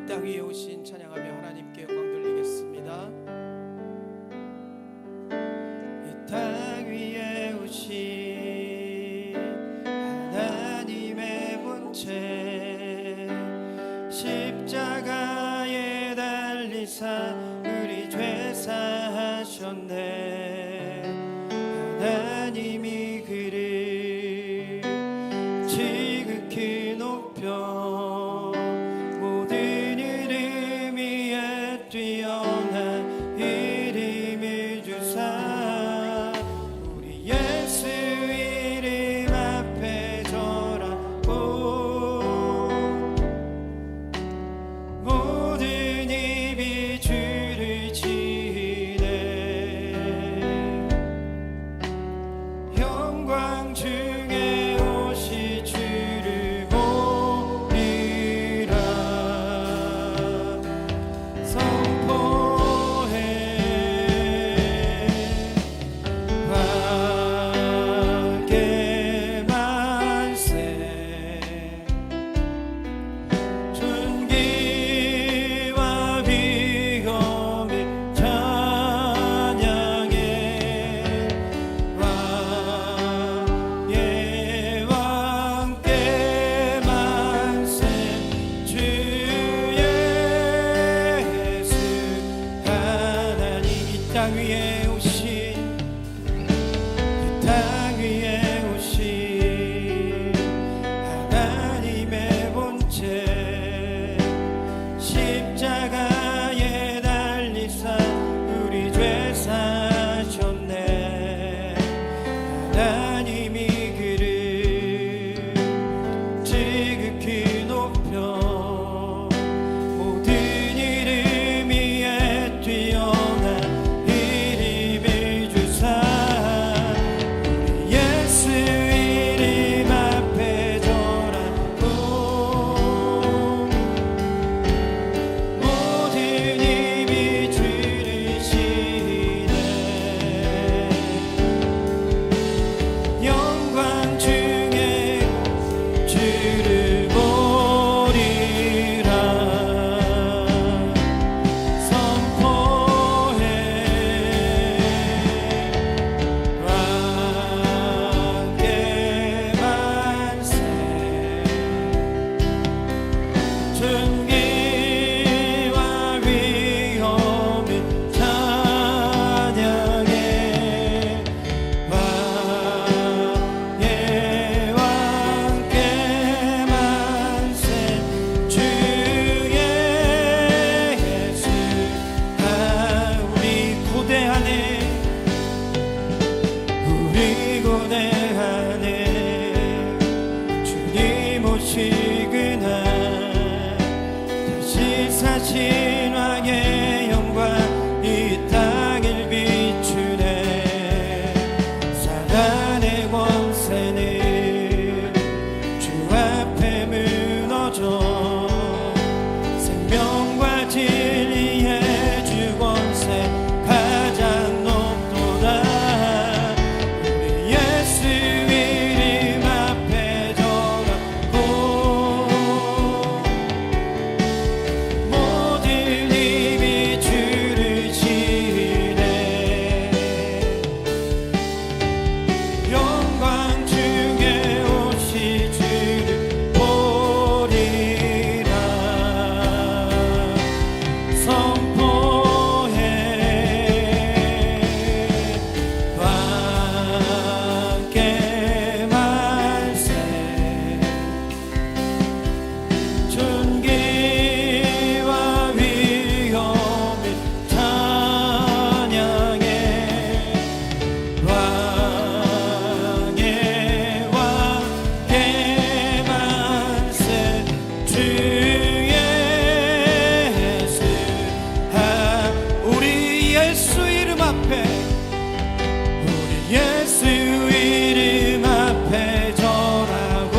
땅 위에 오신 찬양하며 하나님께 영광 돌리겠습니다. 이 땅 위에 오신 하나님의 본체 십자가에 달리사 우리 죄 사하셨네. 하나님이 그를 지극히 높여 모든 이름 위에 뛰어난 이름을 주사 우리 예수 이름 앞에 절하고 모든 입이 주를 치네. 영광 중에 오시 주를 보리라. 선포해 화개 만세. 존귀와 위엄을 찬양해. 왕의 왕께 만세. 주 예수 하나님 이 땅 위에 오신 이 땅 위에 오신 하나님의 본체 십자가에 달리사 우리 죄 사셨네. 하나님이 그를 지극히 높여 모든 이름 위에 뛰어난 이름을 주사 우리 예수 이름 앞에 절하고 모든 입이 주를 치네. 영광 중에 주를 보리라. 선포해 왕께 만세. 존귀와 위엄을 찬양해. 왕의 왕께 만세. 주 예수 우리 고대하네. 우리 고대하네. 주님 오시그나 다시 사신 왕의 영광 이 땅을 비추네. 사단의 권세는 주 앞에 무너져 생명과 진리의 주 권세 가장 높도다. 우리 예수 이름 앞에 절하고 모든 입이 주를 치네. 영광 중에 오시 주를 보리라. 선포해 왕께 만세. 존귀와 위엄을 찬양해. 왕의 왕께 만세. 주 예수 우리 예수 이름 앞에 우리 예수 이름 앞에 절하고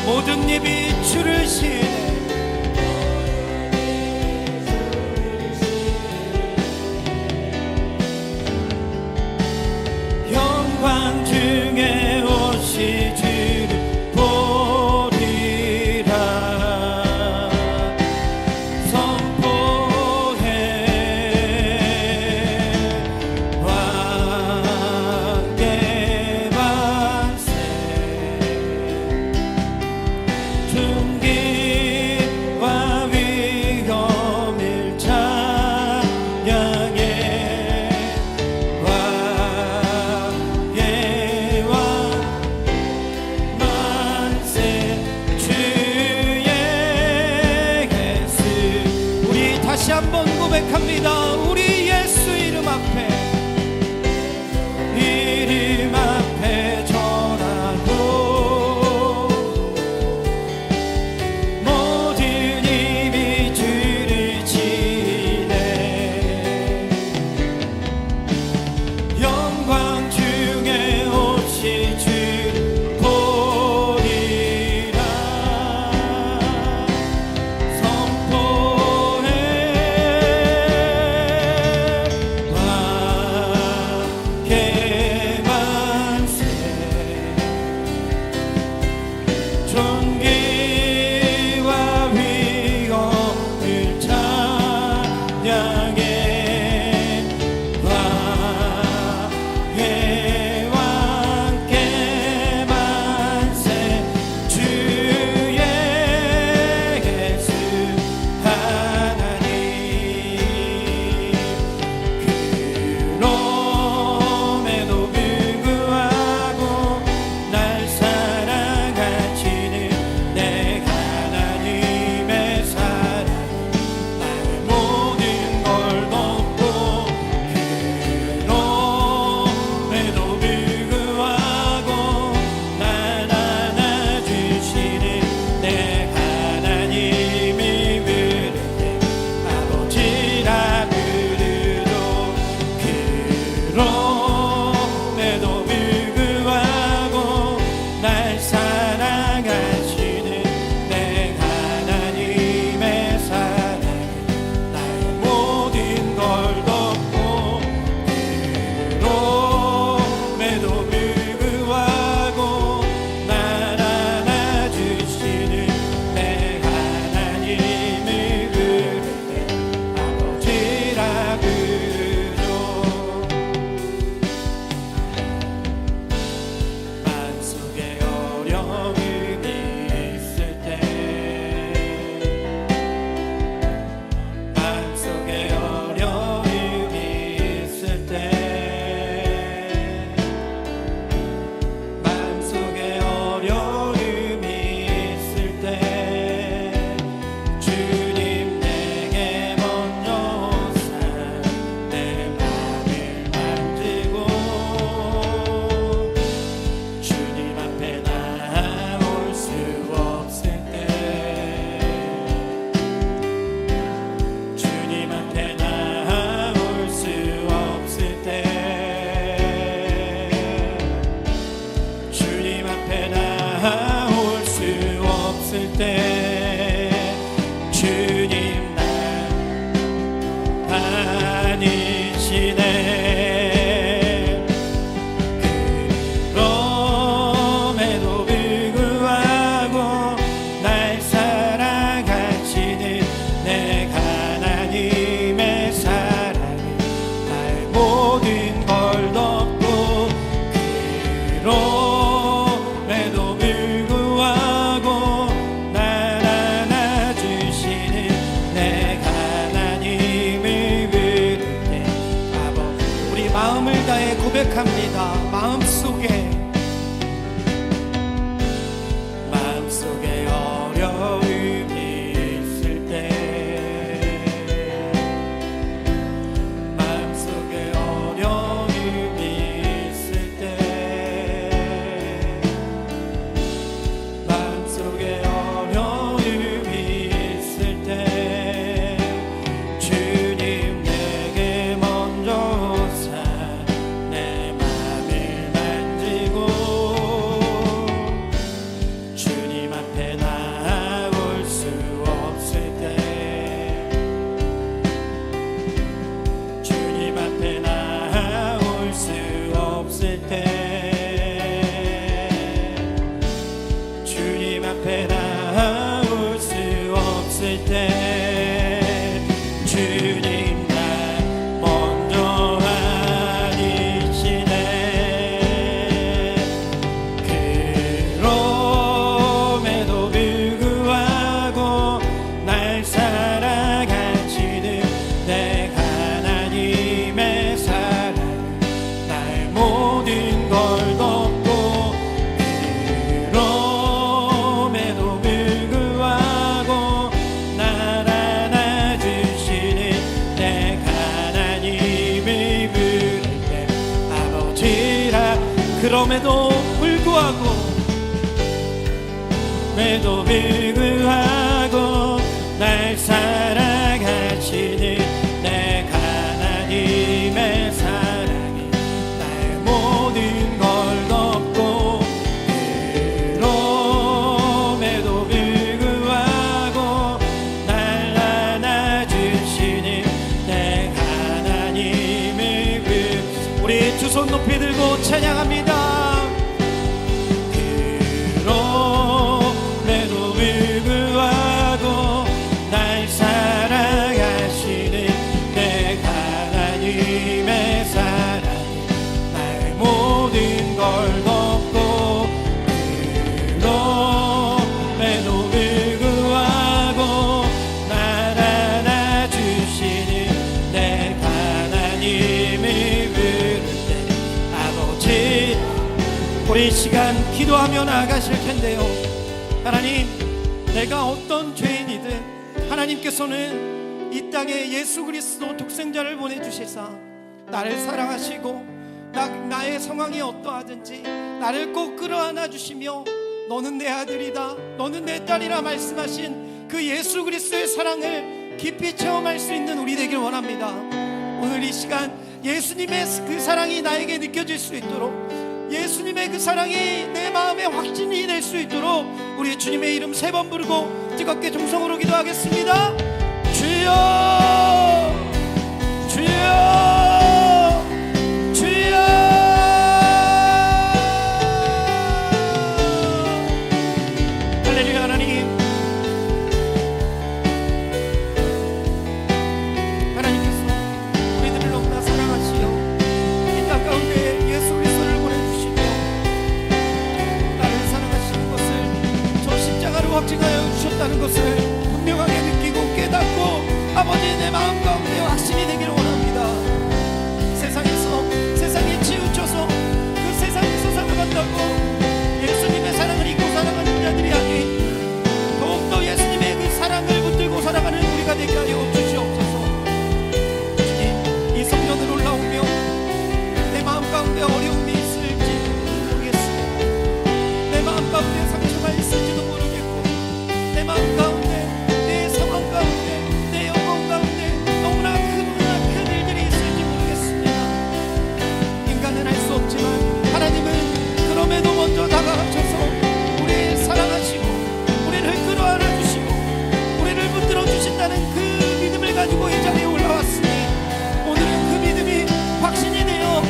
모든 입이 주를 치네. 영광 중에 오시 주를 보리라. 한번 고백합니다. 우리 예수 이름 앞에, 이름 앞에 절하고 모든 힘이 주를 지네. 영광 중에 오시 주를 보리라. 선포해 왕께 만세. 존귀와 위엄을 찬양해. 왕의 왕께 만세. 주의 예수 하나님. 그럼에도 불구하고 날 사랑하시는 내 하나님의 사랑, 나의 모든 걸 덮고. 그럼에도 불구하고 날 안아주시는 내 하나님이 부를 때 아버지라 부르죠. 그럼에도 불구하고 날 사랑하시는 내 하나님의 사랑, 나의 모든 걸 덮고. 그럼에도 불구하고 날 안아주시는 내 하나님을 부를 때 아버지라 부르죠. 마음속에 어려움이 있을 때, 마음속에 어려움이 있을 때, 마음속에 어려움이 있을 때, 주님 내게 먼저 오사 내 맘을 만지고. 주님 앞에 나올 수 없을 때, 주님 앞에 나올 수 없을 때, 주님 앞에 나올 수 없을 때, 주님 나 아니시네. 그럼에도 불구하고 날 사랑하시는 내 하나님의 사랑이 나의 모든 걸 덮고. 그럼에도 불구하고 날 안아주시는 내 하나님을 부를 때 아버지. 우리 마음을 다해 고백합니다. 마음속에 어려움이 있을 때, 마음속에 어려움이 있을 때, 마음속에 어려움이 있을 때, 주님 내게 먼저 오사 내 맘을 만지고. 주님 앞에 나올 수 없을 때, 주님 앞에 나올 수 없을 때, 주님 앞에 나올 수 없을 때, 주님 나 먼저 아니시네. 그럼에도 불구하고 날 사랑하시는 내 하나님의 사랑, 나의 모든 걸 덮고. 그럼에도 불구하고 날 그럼에도 불구하고 날 사랑하시는 내 하나님의 사랑이 나의 모든 걸 덮고, 그럼에도 불구하고 날 안아주시는 내 하나님의 우리 두 손 높이 들고 찬양합니다. 우리 이 시간 기도하며 나아가실 텐데요. 하나님, 내가 어떤 죄인이든 하나님께서는 이 땅에 예수 그리스도 독생자를 보내주시사 나를 사랑하시고 나의 상황이 어떠하든지 나를 꼭 끌어안아 주시며 너는 내 아들이다, 너는 내 딸이라 말씀하신 그 예수 그리스도의 사랑을 깊이 체험할 수 있는 우리 되길 원합니다. 오늘 이 시간 예수님의 그 사랑이 나에게 느껴질 수 있도록, 예수님의 그 사랑이 내 마음에 확신이 될 수 있도록 우리 주님의 이름 3번 부르고 뜨겁게 정성으로 기도하겠습니다. 주여, 주여, 주여. 할렐루야. 하나님께서 우리들을 너무나 사랑하시어 이 땅 가운데 예수 그리스도를 보내주시고 나를 사랑하시는 것을, 저 십자가를 확증하여 주셨다는 것을 분명하게 느끼고 깨닫고 아버지 내 마음 가운데 확신이 되기를 원합니다. 세상에 치우쳐서 그 세상에서 살아간다고 예수님의 사랑을 잊고 살아가는 자들이 아닌 더욱더 예수님의 그 사랑을 붙들고 살아가는 우리가 되게 하여 주시옵소서. 주님, 이 성전을 올라오며 내 마음 가운데 어려움이 있을지 모르겠습니다. 내 마음 가운데 상처가 있을지도 모르겠고, 내 마음 가운데, 내 상황 가운데, 내 영혼 가운데 너무나 큰 일들이 있을지 모르겠습니다. 인간은 할 수 없지만 하나님은 그럼에도 먼저 다가가셔서 우리를 사랑하시고 우리를 끌어안아 주시고 우리를 붙들어 주신다는 그 믿음을 가지고 이 자리에 올라왔으니 오늘은 그 믿음이 확신이 되어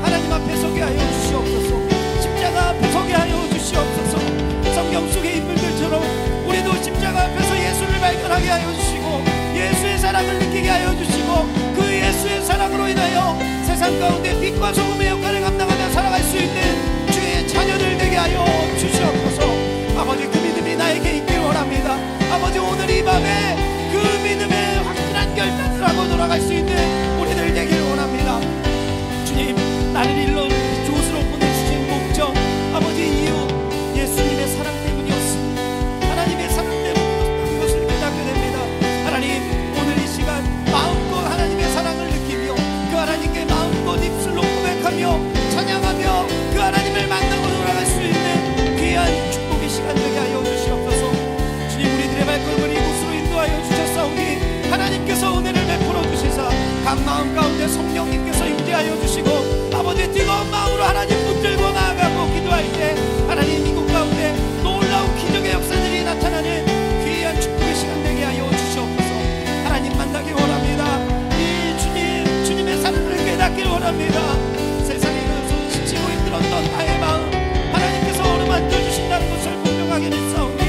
하나님 앞에 서게 하여 주시옵소서. 십자가 앞에 서게 하여 주시옵소서. 성경 속의 인물들처럼 우리도 십자가 앞에서 예수를 발견하게 하여 주시고 예수의 사랑을 느끼게 하여 주시고 그 예수의 사랑으로 인하여 세상 가운데 빛과 소금의 역할을 감당하며 살아갈 수 있는 주의 자녀들 되게 하여 주시옵소서. 아버지, 그 믿음이 나에게 있기를 원합니다. 아버지, 오늘 이 밤에 그 믿음의 확실한 결단을 하고 돌아갈 수 있는 우리들 되기를 원합니다. 주님, 나를 일러 조수로 보내주신 목적, 아버지 이유 예수님의 사랑 때문이었습니다. 하나님의 사랑 때문이었다는 것을 깨닫게 됩니다. 하나님, 오늘 이 시간 마음껏 하나님의 사랑을 느끼며 그 하나님께 마음껏 입술로 고백하며 찬양하며 그 하나님을 만나고 돌아갈 수 있는 귀한 축복의 시간 되게 하여 주시옵소서. 주님, 우리들의 발걸음을 이곳으로 인도하여 주셨사오니 하나님께서 은혜를 베풀어 주시사 각 마음 가운데 성령님께서 임재하여 주시고 아버지 뜨거운 마음으로 하나님 붙들고 나아가고 기도할 때 하나님 이곳 가운데 놀라운 기적의 역사들이 나타나는 귀한 축복의 시간 되게 하여 주시옵소서. 하나님 만나기 원합니다. 이 주님의 사랑을 깨닫기를 원합니다. 세상에 그 지치고 힘들었던 나의 마음 하나님께서 어루만져 주신다는 것을 분명하게 믿사오니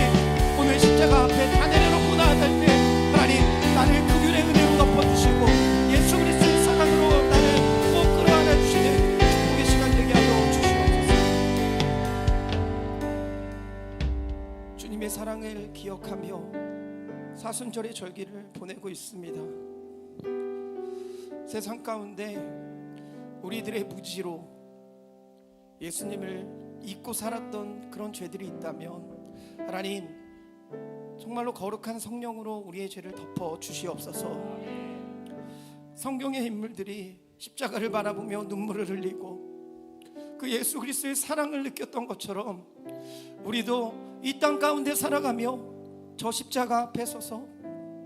오늘 십자가 앞에 다 내려놓고 나아갈 때 하나님 나를 극률의 은혜로 덮어주시고 예수 그리스도의 사랑으로 나를 꼭 끌어안아 주시는 축복의 시간 되게 하여 주시옵소서. 주님의 사랑을 기억하며 사순절의 절기를 보내고 있습니다. 세상 가운데 우리들의 무지로 예수님을 잊고 살았던 그런 죄들이 있다면 하나님 정말로 거룩한 성령으로 우리의 죄를 덮어 주시옵소서. 성경의 인물들이 십자가를 바라보며 눈물을 흘리고 그 예수 그리스도의 사랑을 느꼈던 것처럼 우리도 이 땅 가운데 살아가며 저 십자가 앞에 서서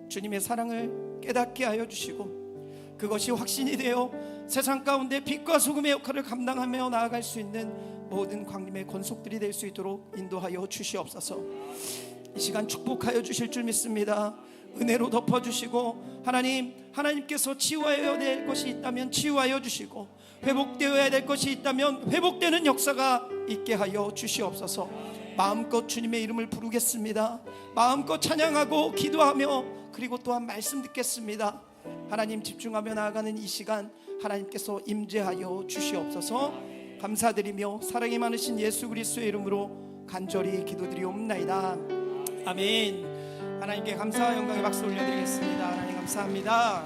주님의 사랑을 깨닫게 하여 주시고 그것이 확신이 되어 세상 가운데 빛과 소금의 역할을 감당하며 나아갈 수 있는 모든 광림의 권속들이 될 수 있도록 인도하여 주시옵소서. 이 시간 축복하여 주실 줄 믿습니다. 은혜로 덮어주시고 하나님께서 치유하여야 될 것이 있다면 치유하여 주시고 회복되어야 될 것이 있다면 회복되는 역사가 있게 하여 주시옵소서. 마음껏 주님의 이름을 부르겠습니다. 마음껏 찬양하고 기도하며 그리고 또한 말씀 듣겠습니다. 하나님 집중하며 나아가는 이 시간 하나님께서 임재하여 주시옵소서. 감사드리며 사랑이 많으신 예수 그리스도의 이름으로 간절히 기도드리옵나이다. 아멘. 하나님께 감사와 영광의 박수 올려드리겠습니다. 하나님 감사합니다.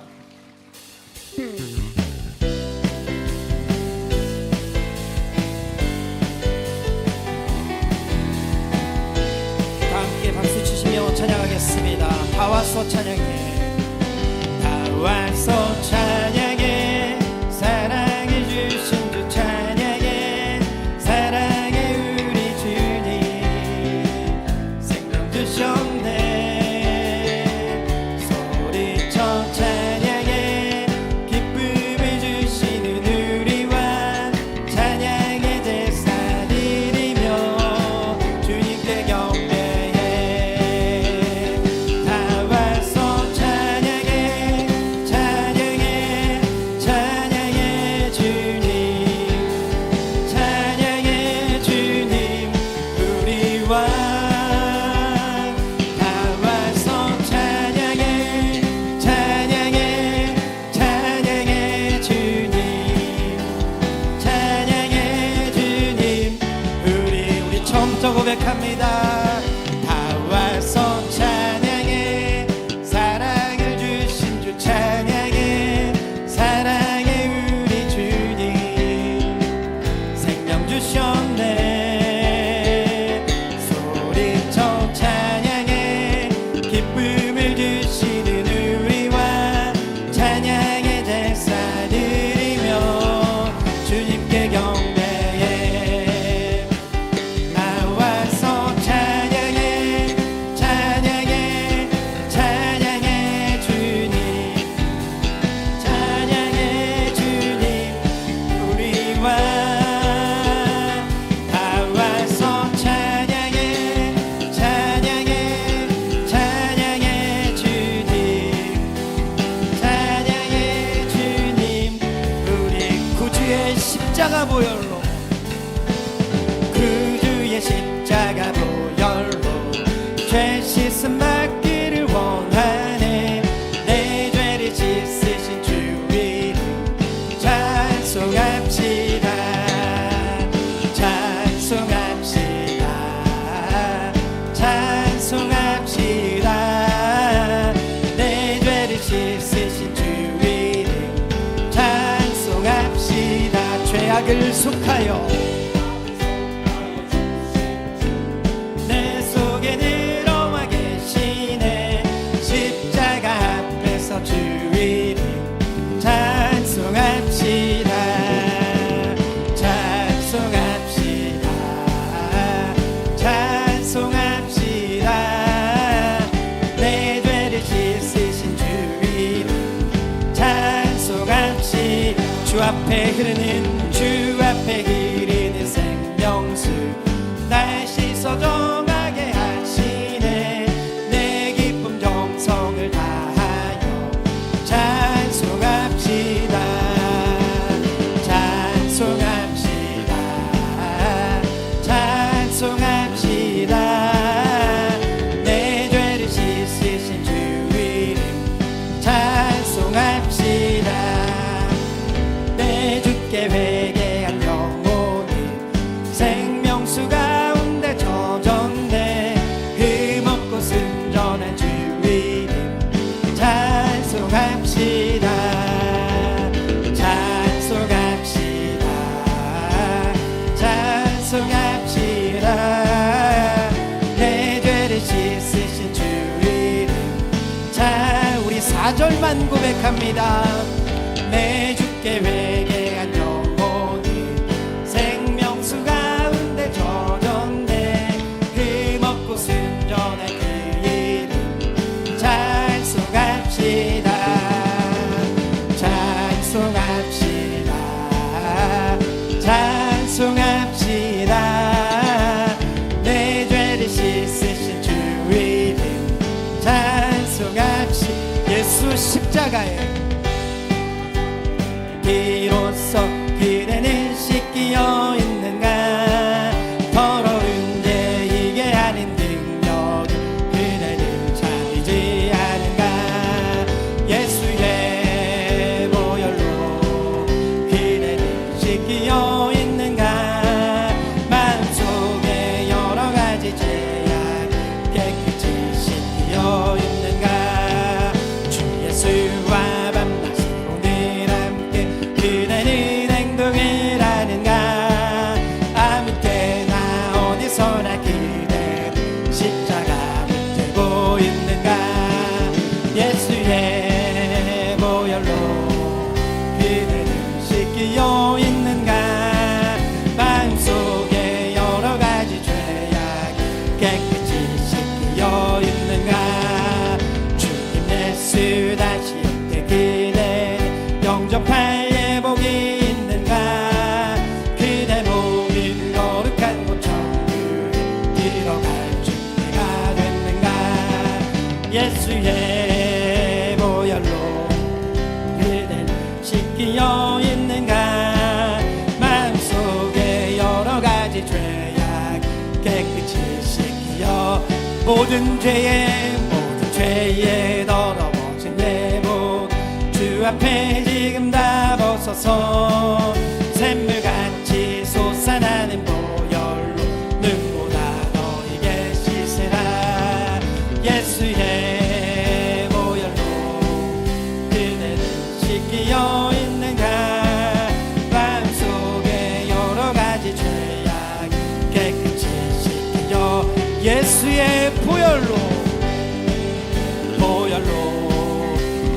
다 함께 박수 치시며 찬양하겠습니다. 다 와서 찬양해, 다 와서 찬양해, 사랑해 주신 주 찬양해, 사랑해 우리 주님 생명 주셨네. 고백합니다. 다 와서 찬양해, 사랑을 주신 주 찬양해, 사랑해 우리 주님 생명 주셨네. 소리쳐 찬양해, 기쁨을 주시는 우리와 찬양의 제사 드리며 주님께 경배. 십자가 보혈로, 그 주의 십자가 보혈로 죄 씻음 받기를 원하네. 내 죄를 씻으신 주 이름 찬송합시다, 찬송합시다, 찬송합시다. 내 죄를 씻으신 주 이름 찬송합시다. 죄악을 속하여 내 속에 들어와 계시네. 십자가 앞에서 주 이름 찬송합시다, 찬송합시다, 찬송합시다. 내 죄를 씻으신 주 이름 찬송합시다. 주 앞에 흐르는 주 앞에 흐르는 생명수 날 씻어 정하게 하시네. 내 기쁨 정성을 다하여 찬송합시다, 찬송합시다, 찬송합시다. 내 죄를 씻으신 주 이름 찬송합시다. 내 주께 회개한 영혼이 생명수 가운데 젖었네. 흠없고 순전한 주 이름 찬송합시다, 찬송합시다, 찬송합시다. 내 죄를 씻으신 주 이름 우리 4절만 고백합니다. 내 주께 회개한 영혼이 생명 십자가에 비로소 그대는 씻기어 있는가. 더러운 죄 이게 아닌 능력 그대는 참이지 않은가. 예수의 보혈로 그대는 씻기어 있는가. 마음속에 여러 가지 죄악 깨끗이 씻기어 있는가. 주 예수와 밤낮으로 늘 함께 그대는 행동을 하는가. 아무 때나 어디서나 그대는 십자가 붙들고 있는가. 예수의 보혈로 그대는 씻기어 있는가. 마음속에 여러 가지 죄악 깨끗이 씻기어 있는가. 주님 예수 다시 올 때 그대는 영접할 예복이 있는가. 그대 몸이 거룩한 곳 천국에 들어갈 준비가 됐는가. 예수의 보혈로 그대는 씻기어 있는가. 마음속에 여러 가지 죄악 깨끗이 씻기어 모든 죄에 더러워진 예복 주 앞에 지금 다 벗어서 샘물같이 솟아나는 보혈로 눈보다 너에게 씻으라. 예수의 보혈로 그대는 씻기어 있는가. 마음속에 여러 가지 죄악 깨끗이 씻기어 예수의 보혈로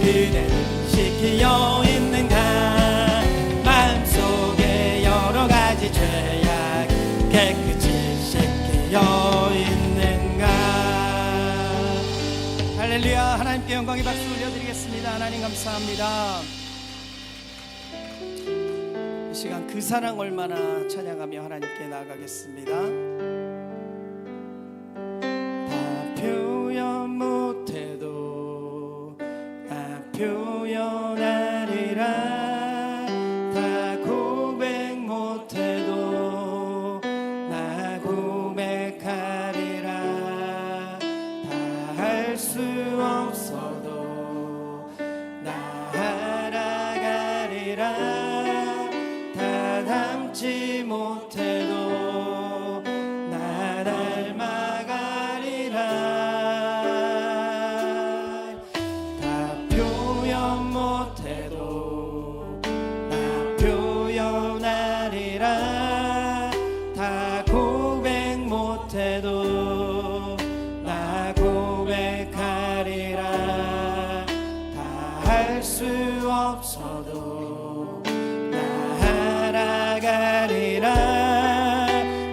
그대는 씻기어 있는가. 마음속에 여러 가지 죄악 깨끗이 씻기어 있는가. 할렐루야. 하나님께 영광의 박수 올려드리겠습니다. 하나님 감사합니다. 이 시간 그 사랑 얼마나 찬양하며 하나님께 나아가겠습니다. 다 표현 못해도 다 표현하리라. 다 고백 못해도 나 고백하리라. 다 할 수 없어도 나 알아가리라. 다 담지 못해도 나 닮아가리라. 다 표현 못해도 나 표현하리라. 다 고백 못해도 나 고백하리라. 다 할 수 없어도 나 알아가리라.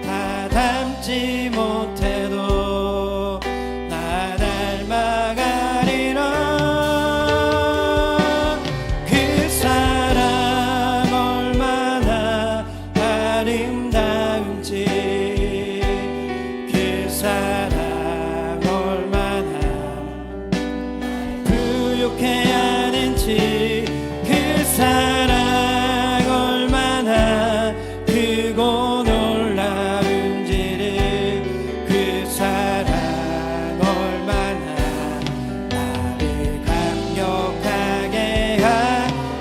다 담지 못해도 나 닮아가리라. 그 사랑 얼마나 아름다운지. 그 사랑 얼마나 부족해 하는지. 그 사랑 얼마나 크고 놀라운지를. 그 사랑 얼마나 나를 감격하게 한.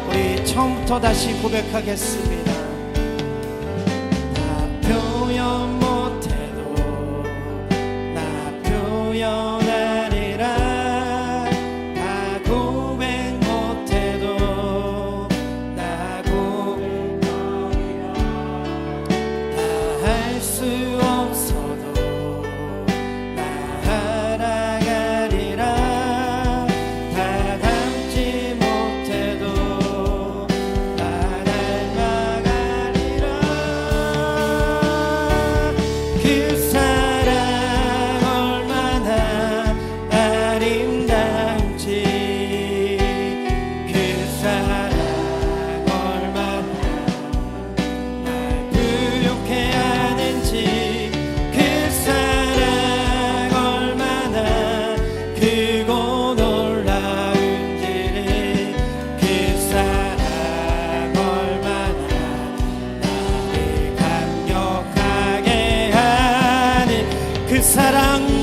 우리 처음부터 다시 고백하겠습니다. 나 표현 못해도 나 표현하리라. 다 고백 못해도 나 고백하리라. 다 할 수 없어도 나 알아가리라. 다 담지 못해도 나 닮아가리라. 그 사랑 얼마나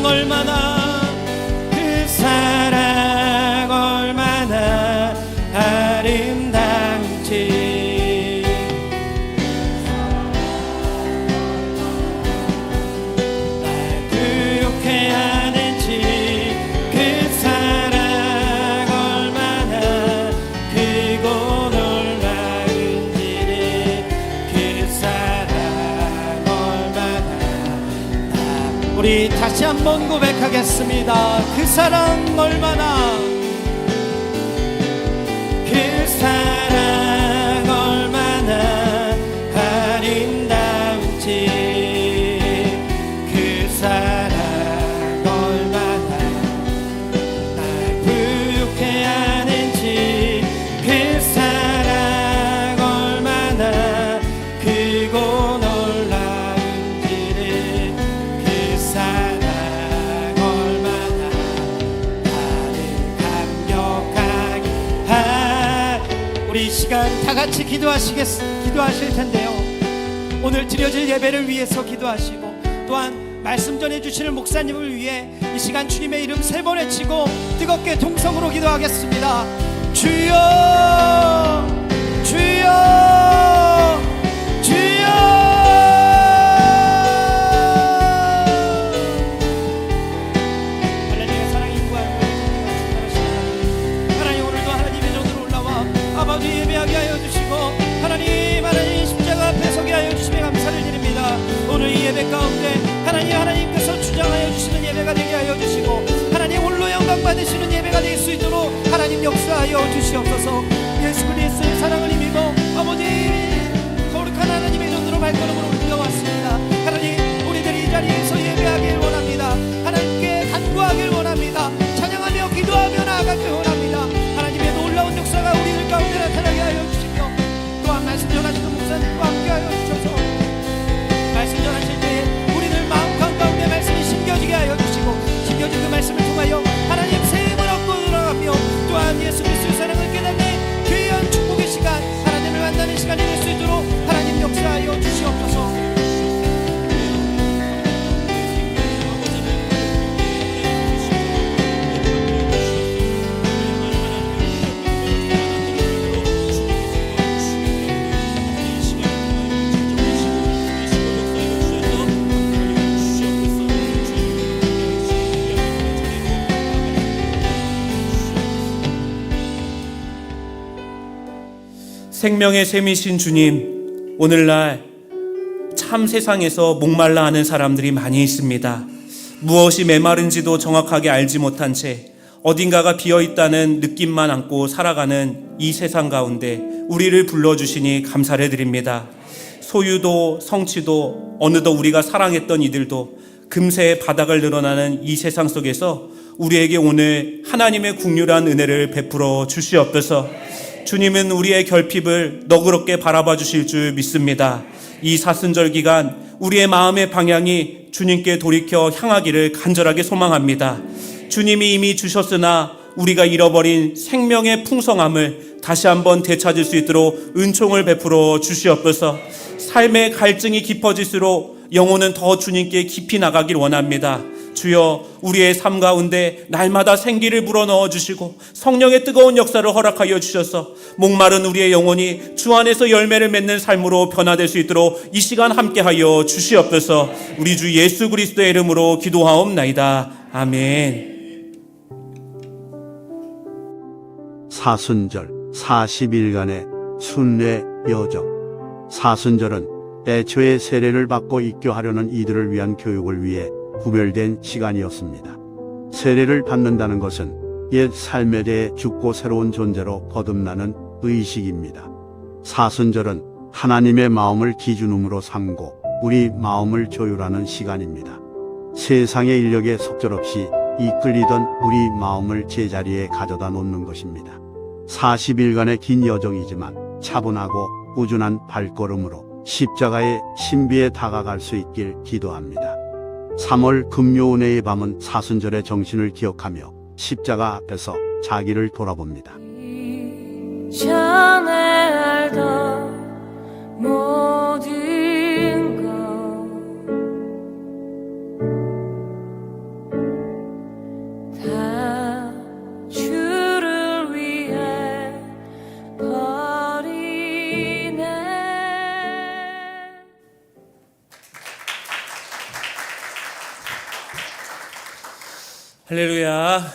얼마나 그 사랑 얼마나 아름다운지 날 부욕해 하는지 그 사랑 얼마나 크고 놀라운지를 그 사랑 얼마나 우리 다시 한번 고백하겠습니다. 그 사랑 얼마나 그 사랑 얼마나 아름다운지 그 사랑 얼마나 날 부욕해 하는지 그 사랑 얼마나 크고 놀라운지를 그 사랑 얼마나 나를 감격하게 우리 이 시간 다 같이 기도하실 텐데요. 오늘 드려질 예배를 위해서 기도하시고 또한 말씀 전해주시는 목사님을 위해 이 시간 주님의 이름 3번 외치고 뜨겁게 동성으로 기도하겠습니다. 주여 주여 주여 하나님의 사랑이 인구하는 하나님 오늘도 하나님의 전으로 올라와 아버지 예배하게 하여 주시고 하나님 십자가 앞에 서게 하여 주시며 감사를 드립니다. 오늘 이 예배 가운데 하나님께서 주장하여 주시는 예배가 되게 하여 주시고 하나님 홀로 영광 받으시는 예배가 될 수 있도록 하나님 역사하여 주시옵소서. 예수 그리스도의 사랑을 힘입어 아버지 거룩한 하나님의 전으로 발걸음을 옮겨왔습니다. 하나님 우리들이 이 자리에서 예배하길 원합니다. 하나님께 간구하길 원합니다. 찬양하며 기도하며 나아가길 원합니다. 하나님의 놀라운 역사가 우리들 가운데 나타나게 하여 주시며 또한 말씀 전하시는 목사님과 함께 하여 주셔서 말씀 전하실 때에 우리들 마음 가운데 말씀이 심겨지게 하여 주시고 심겨진 그 말씀을 통하여 하나님 세임을 얻고 돌아가며 또한 예수 그리스도의 사랑을 깨닫는 귀한 축복의 시간 하나님을 만나는 시간이 될 수 있도록 하나님 역사하여 주시옵소서. 생명의 샘이신 주님, 오늘날 참 세상에서 목말라 하는 사람들이 많이 있습니다. 무엇이 메마른지도 정확하게 알지 못한 채 어딘가가 비어있다는 느낌만 안고 살아가는 이 세상 가운데 우리를 불러주시니 감사를 드립니다. 소유도 성취도 어느덧 우리가 사랑했던 이들도 금세 바닥을 늘어나는 이 세상 속에서 우리에게 오늘 하나님의 국률한 은혜를 베풀어 주시옵소서. 주님은 우리의 결핍을 너그럽게 바라봐 주실 줄 믿습니다. 이 사순절 기간 우리의 마음의 방향이 주님께 돌이켜 향하기를 간절하게 소망합니다. 주님이 이미 주셨으나 우리가 잃어버린 생명의 풍성함을 다시 한번 되찾을 수 있도록 은총을 베풀어 주시옵소서. 삶의 갈증이 깊어질수록 영혼은 더 주님께 깊이 나가길 원합니다. 주여, 우리의 삶 가운데 날마다 생기를 불어넣어 주시고 성령의 뜨거운 역사를 허락하여 주셔서 목마른 우리의 영혼이 주 안에서 열매를 맺는 삶으로 변화될 수 있도록 이 시간 함께하여 주시옵소서. 우리 주 예수 그리스도의 이름으로 기도하옵나이다. 아멘. 사순절 40일간의 순례 여정. 사순절은 애초에 세례를 받고 입교하려는 이들을 위한 교육을 위해 구별된 시간이었습니다. 세례를 받는다는 것은 옛 삶에 대해 죽고 새로운 존재로 거듭나는 의식입니다. 사순절은 하나님의 마음을 기준음으로 삼고 우리 마음을 조율하는 시간입니다. 세상의 인력에 속절없이 이끌리던 우리 마음을 제자리에 가져다 놓는 것입니다. 40일간의 긴 여정이지만 차분하고 꾸준한 발걸음으로 십자가의 신비에 다가갈 수 있길 기도합니다. 3월 금요은혜의 밤은 사순절의 정신을 기억하며 십자가 앞에서 자기를 돌아봅니다. 전에 알던 모든 것 할렐루야.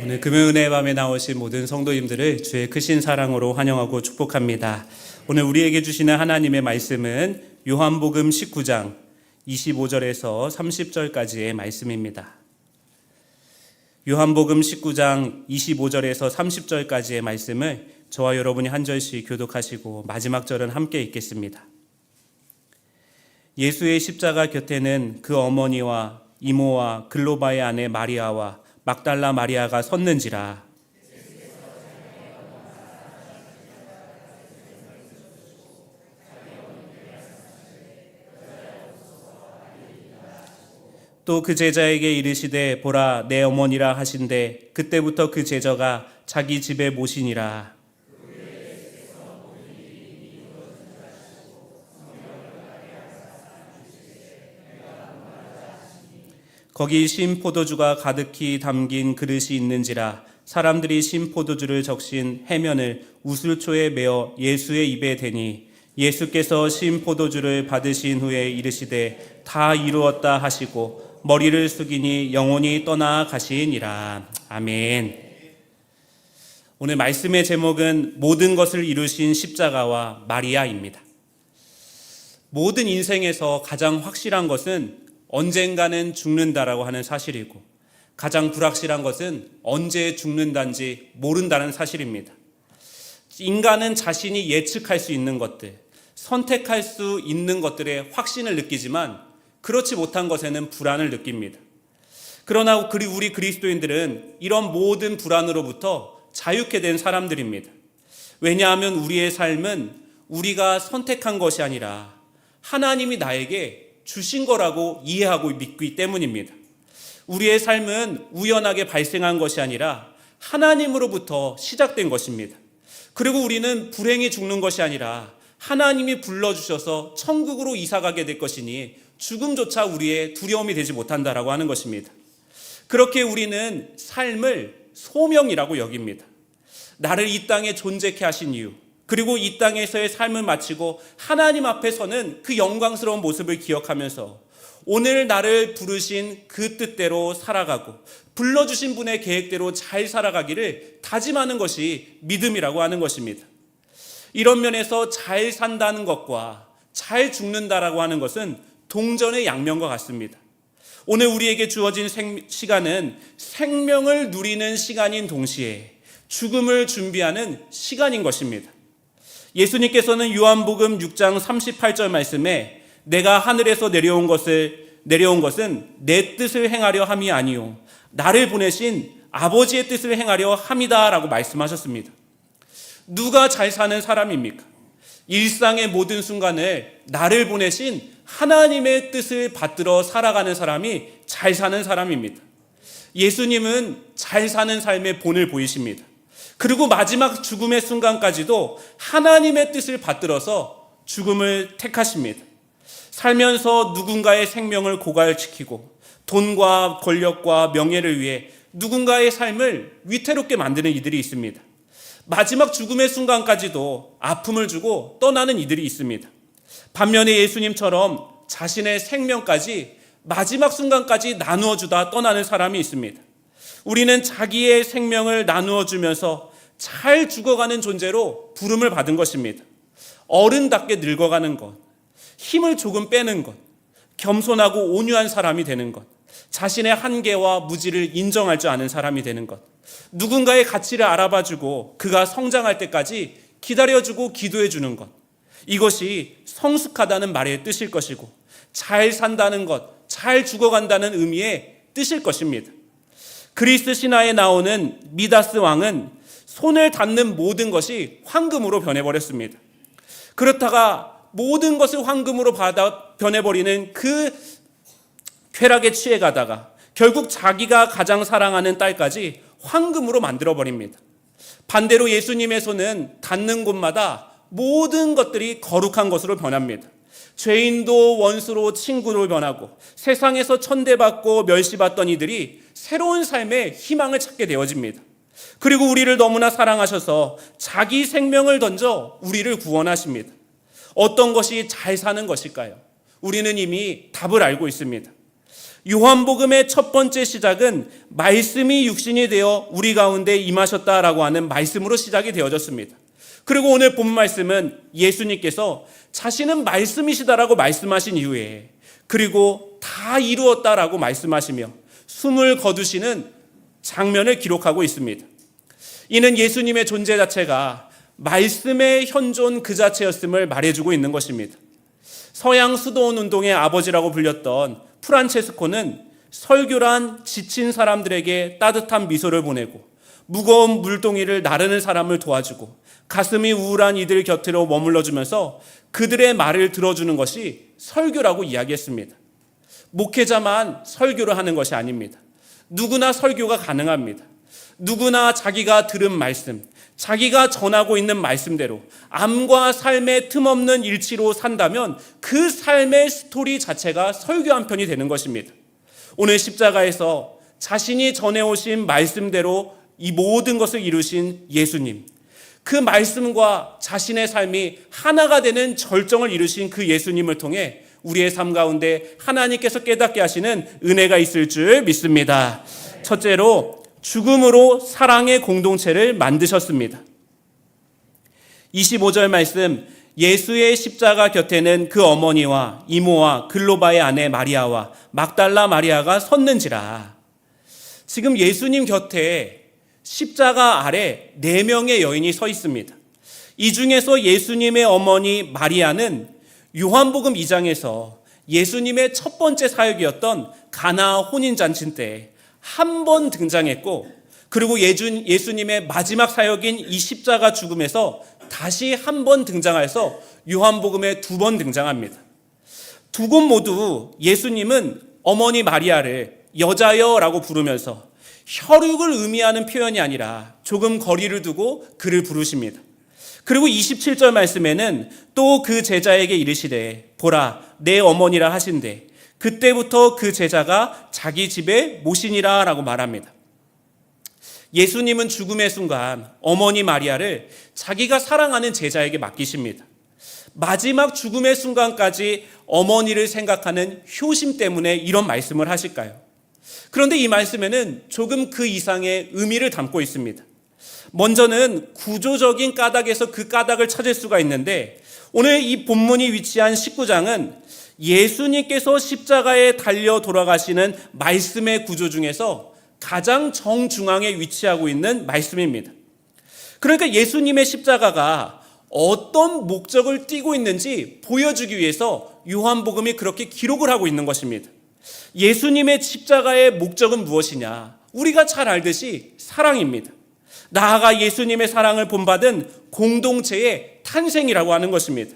오늘 금요은혜의 밤에 나오신 모든 성도님들을 주의 크신 사랑으로 환영하고 축복합니다. 오늘 우리에게 주시는 하나님의 말씀은 요한복음 19장 25절에서 30절까지의 말씀입니다. 요한복음 19장 25절에서 30절까지의 말씀을 저와 여러분이 한 절씩 교독하시고 마지막 절은 함께 읽겠습니다. 예수의 십자가 곁에는 그 어머니와 이모와 글로바의 아내 마리아와 막달라 마리아가 섰는지라. 또 그 제자에게 이르시되 보라 내 어머니라 하신대 그때부터 그 제자가 자기 집에 모시니라. 거기 신 포도주가 가득히 담긴 그릇이 있는지라. 사람들이 신 포도주를 적신 해면을 우슬초에 메어 예수의 입에 대니 예수께서 신 포도주를 받으신 후에 이르시되 다 이루었다 하시고 머리를 숙이니 영혼이 떠나 가시니라. 아멘. 오늘 말씀의 제목은 모든 것을 이루신 십자가와 마리아입니다. 모든 인생에서 가장 확실한 것은 언젠가는 죽는다라고 하는 사실이고 가장 불확실한 것은 언제 죽는다는지 모른다는 사실입니다. 인간은 자신이 예측할 수 있는 것들, 선택할 수 있는 것들에 확신을 느끼지만 그렇지 못한 것에는 불안을 느낍니다. 그러나 우리 그리스도인들은 이런 모든 불안으로부터 자유케 된 사람들입니다. 왜냐하면 우리의 삶은 우리가 선택한 것이 아니라 하나님이 나에게 주신 거라고 이해하고 믿기 때문입니다. 우리의 삶은 우연하게 발생한 것이 아니라 하나님으로부터 시작된 것입니다. 그리고 우리는 불행히 죽는 것이 아니라 하나님이 불러주셔서 천국으로 이사가게 될 것이니 죽음조차 우리의 두려움이 되지 못한다라고 하는 것입니다. 그렇게 우리는 삶을 소명이라고 여깁니다. 나를 이 땅에 존재케 하신 이유, 그리고 이 땅에서의 삶을 마치고 하나님 앞에 서는 그 영광스러운 모습을 기억하면서 오늘 나를 부르신 그 뜻대로 살아가고 불러주신 분의 계획대로 잘 살아가기를 다짐하는 것이 믿음이라고 하는 것입니다. 이런 면에서 잘 산다는 것과 잘 죽는다라고 하는 것은 동전의 양면과 같습니다. 오늘 우리에게 주어진 시간은 생명을 누리는 시간인 동시에 죽음을 준비하는 시간인 것입니다. 예수님께서는 요한복음 6장 38절 말씀에 내가 하늘에서 내려온 것은 내 뜻을 행하려 함이 아니요 나를 보내신 아버지의 뜻을 행하려 함이다 라고 말씀하셨습니다. 누가 잘 사는 사람입니까? 일상의 모든 순간을 나를 보내신 하나님의 뜻을 받들어 살아가는 사람이 잘 사는 사람입니다. 예수님은 잘 사는 삶의 본을 보이십니다. 그리고 마지막 죽음의 순간까지도 하나님의 뜻을 받들어서 죽음을 택하십니다. 살면서 누군가의 생명을 고갈시키고 돈과 권력과 명예를 위해 누군가의 삶을 위태롭게 만드는 이들이 있습니다. 마지막 죽음의 순간까지도 아픔을 주고 떠나는 이들이 있습니다. 반면에 예수님처럼 자신의 생명까지 마지막 순간까지 나누어 주다 떠나는 사람이 있습니다. 우리는 자기의 생명을 나누어 주면서 잘 죽어가는 존재로 부름을 받은 것입니다. 어른답게 늙어가는 것, 힘을 조금 빼는 것, 겸손하고 온유한 사람이 되는 것, 자신의 한계와 무지를 인정할 줄 아는 사람이 되는 것, 누군가의 가치를 알아봐주고 그가 성장할 때까지 기다려주고 기도해주는 것, 이것이 성숙하다는 말의 뜻일 것이고 잘 산다는 것, 잘 죽어간다는 의미의 뜻일 것입니다. 그리스 신화에 나오는 미다스 왕은 손을 닿는 모든 것이 황금으로 변해버렸습니다. 그렇다가 모든 것을 황금으로 변해버리는 그 쾌락에 취해가다가 결국 자기가 가장 사랑하는 딸까지 황금으로 만들어버립니다. 반대로 예수님의 손은 닿는 곳마다 모든 것들이 거룩한 것으로 변합니다. 죄인도 원수로 친구로 변하고 세상에서 천대받고 멸시받던 이들이 새로운 삶의 희망을 찾게 되어집니다. 그리고 우리를 너무나 사랑하셔서 자기 생명을 던져 우리를 구원하십니다. 어떤 것이 잘 사는 것일까요? 우리는 이미 답을 알고 있습니다. 요한복음의 첫 번째 시작은 말씀이 육신이 되어 우리 가운데 임하셨다라고 하는 말씀으로 시작이 되어졌습니다. 그리고 오늘 본 말씀은 예수님께서 자신은 말씀이시다라고 말씀하신 이후에 그리고 다 이루었다라고 말씀하시며 숨을 거두시는 장면을 기록하고 있습니다. 이는 예수님의 존재 자체가 말씀의 현존 그 자체였음을 말해주고 있는 것입니다. 서양 수도원 운동의 아버지라고 불렸던 프란체스코는 설교란 지친 사람들에게 따뜻한 미소를 보내고 무거운 물동이를 나르는 사람을 도와주고 가슴이 우울한 이들 곁으로 머물러주면서 그들의 말을 들어주는 것이 설교라고 이야기했습니다. 목회자만 설교를 하는 것이 아닙니다. 누구나 설교가 가능합니다. 누구나 자기가 들은 말씀, 자기가 전하고 있는 말씀대로 암과 삶의 틈없는 일치로 산다면 그 삶의 스토리 자체가 설교 한 편이 되는 것입니다. 오늘 십자가에서 자신이 전해오신 말씀대로 이 모든 것을 이루신 예수님, 그 말씀과 자신의 삶이 하나가 되는 절정을 이루신 그 예수님을 통해 우리의 삶 가운데 하나님께서 깨닫게 하시는 은혜가 있을 줄 믿습니다. 첫째로 죽음으로 사랑의 공동체를 만드셨습니다. 25절 말씀, 예수의 십자가 곁에는 그 어머니와 이모와 글로바의 아내 마리아와 막달라 마리아가 섰는지라. 지금 예수님 곁에 십자가 아래 4명의 여인이 서 있습니다. 이 중에서 예수님의 어머니 마리아는 요한복음 2장에서 예수님의 첫 번째 사역이었던 가나 혼인잔치 때 한 번 등장했고, 그리고 예수님의 마지막 사역인 이 십자가 죽음에서 다시 한 번 등장해서 요한복음에 2번 등장합니다. 두 곳 모두 예수님은 어머니 마리아를 여자여라고 부르면서 혈육을 의미하는 표현이 아니라 조금 거리를 두고 그를 부르십니다. 그리고 27절 말씀에는 또 그 제자에게 이르시되 보라 내 어머니라 하신대 그때부터 그 제자가 자기 집에 모시니라 라고 말합니다. 예수님은 죽음의 순간 어머니 마리아를 자기가 사랑하는 제자에게 맡기십니다. 마지막 죽음의 순간까지 어머니를 생각하는 효심 때문에 이런 말씀을 하실까요? 그런데 이 말씀에는 조금 그 이상의 의미를 담고 있습니다. 먼저는 구조적인 까닭에서 그 까닭을 찾을 수가 있는데, 오늘 이 본문이 위치한 19장은 예수님께서 십자가에 달려 돌아가시는 말씀의 구조 중에서 가장 정중앙에 위치하고 있는 말씀입니다. 그러니까 예수님의 십자가가 어떤 목적을 띠고 있는지 보여주기 위해서 요한복음이 그렇게 기록을 하고 있는 것입니다. 예수님의 십자가의 목적은 무엇이냐? 우리가 잘 알듯이 사랑입니다. 나아가 예수님의 사랑을 본받은 공동체의 탄생이라고 하는 것입니다.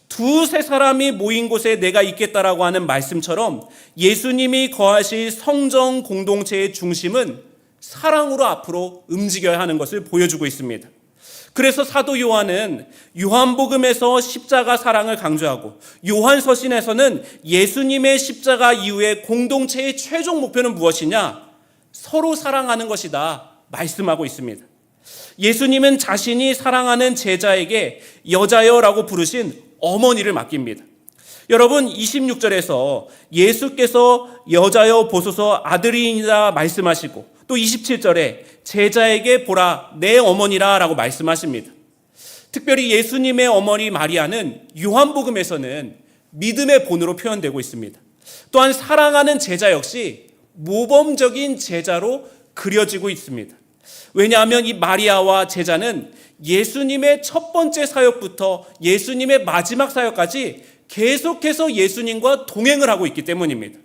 두세 사람이 모인 곳에 내가 있겠다라고 하는 말씀처럼 예수님이 거하실 성정 공동체의 중심은 사랑으로 앞으로 움직여야 하는 것을 보여주고 있습니다. 그래서 사도 요한은 요한복음에서 십자가 사랑을 강조하고 요한서신에서는 예수님의 십자가 이후에 공동체의 최종 목표는 무엇이냐? 서로 사랑하는 것이다 말씀하고 있습니다. 예수님은 자신이 사랑하는 제자에게 여자여라고 부르신 어머니를 맡깁니다. 여러분 26절에서 예수께서 여자여 보소서 아들이니라 말씀하시고 또 27절에 제자에게 보라 내 어머니라 라고 말씀하십니다. 특별히 예수님의 어머니 마리아는 요한복음에서는 믿음의 본으로 표현되고 있습니다. 또한 사랑하는 제자 역시 모범적인 제자로 그려지고 있습니다. 왜냐하면 이 마리아와 제자는 예수님의 첫 번째 사역부터 예수님의 마지막 사역까지 계속해서 예수님과 동행을 하고 있기 때문입니다.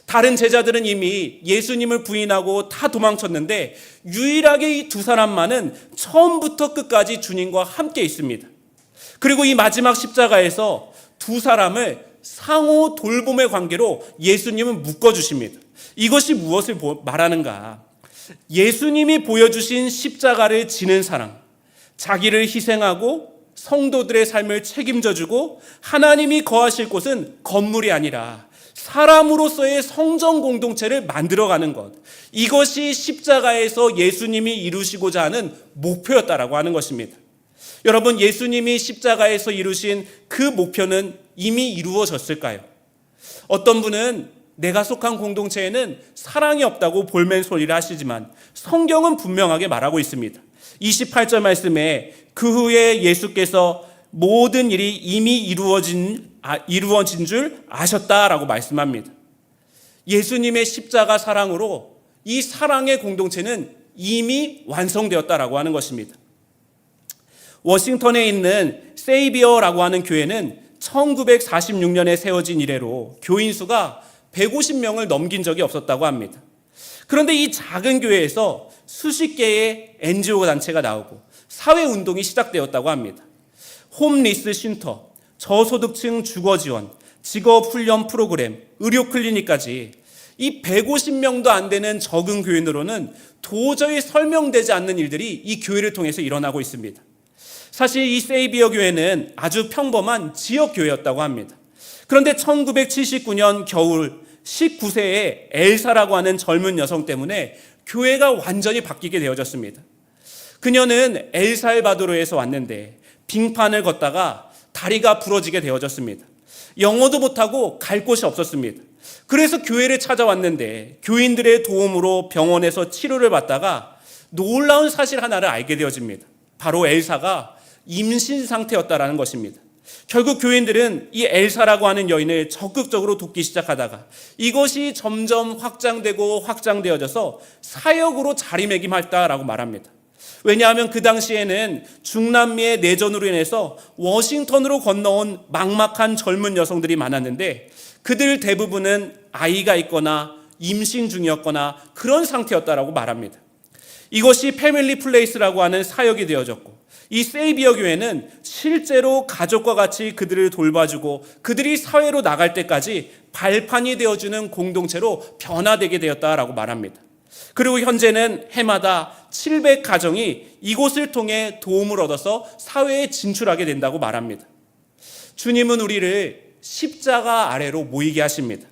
다른 제자들은 이미 예수님을 부인하고 다 도망쳤는데 유일하게 이 두 사람만은 처음부터 끝까지 주님과 함께 있습니다. 그리고 이 마지막 십자가에서 두 사람을 상호 돌봄의 관계로 예수님은 묶어주십니다. 이것이 무엇을 말하는가? 예수님이 보여주신 십자가를 지는 사랑, 자기를 희생하고 성도들의 삶을 책임져주고 하나님이 거하실 곳은 건물이 아니라 사람으로서의 성정 공동체를 만들어가는 것, 이것이 십자가에서 예수님이 이루시고자 하는 목표였다라고 하는 것입니다. 여러분, 예수님이 십자가에서 이루신 그 목표는 이미 이루어졌을까요? 어떤 분은 내가 속한 공동체에는 사랑이 없다고 볼멘 소리를 하시지만 성경은 분명하게 말하고 있습니다. 28절 말씀에 그 후에 예수께서 모든 일이 이미 이루어진 줄 아셨다라고 말씀합니다. 예수님의 십자가 사랑으로 이 사랑의 공동체는 이미 완성되었다라고 하는 것입니다. 워싱턴에 있는 세이비어라고 하는 교회는 1946년에 세워진 이래로 교인 수가 150명을 넘긴 적이 없었다고 합니다. 그런데 이 작은 교회에서 수십 개의 NGO 단체가 나오고 사회운동이 시작되었다고 합니다. 홈리스 쉼터, 저소득층 주거 지원, 직업훈련 프로그램, 의료 클리닉까지 이 150명도 안 되는 적은 교인으로는 도저히 설명되지 않는 일들이 이 교회를 통해서 일어나고 있습니다. 사실 이 세이비어 교회는 아주 평범한 지역 교회였다고 합니다. 그런데 1979년 겨울 19세의 엘사라고 하는 젊은 여성 때문에 교회가 완전히 바뀌게 되어졌습니다. 그녀는 엘살바도르에서 왔는데 빙판을 걷다가 다리가 부러지게 되어졌습니다. 영어도 못하고 갈 곳이 없었습니다. 그래서 교회를 찾아왔는데 교인들의 도움으로 병원에서 치료를 받다가 놀라운 사실 하나를 알게 되어집니다. 바로 엘사가 임신 상태였다라는 것입니다. 결국 교인들은 이 엘사라고 하는 여인을 적극적으로 돕기 시작하다가 이것이 점점 확장되어져서 사역으로 자리매김했다라고 말합니다. 왜냐하면 그 당시에는 중남미의 내전으로 인해서 워싱턴으로 건너온 막막한 젊은 여성들이 많았는데 그들 대부분은 아이가 있거나 임신 중이었거나 그런 상태였다라고 말합니다. 이것이 패밀리 플레이스라고 하는 사역이 되어졌고 이 세이비어 교회는 실제로 가족과 같이 그들을 돌봐주고 그들이 사회로 나갈 때까지 발판이 되어주는 공동체로 변화되게 되었다라고 말합니다. 그리고 현재는 해마다 700가정이 이곳을 통해 도움을 얻어서 사회에 진출하게 된다고 말합니다. 주님은 우리를 십자가 아래로 모이게 하십니다.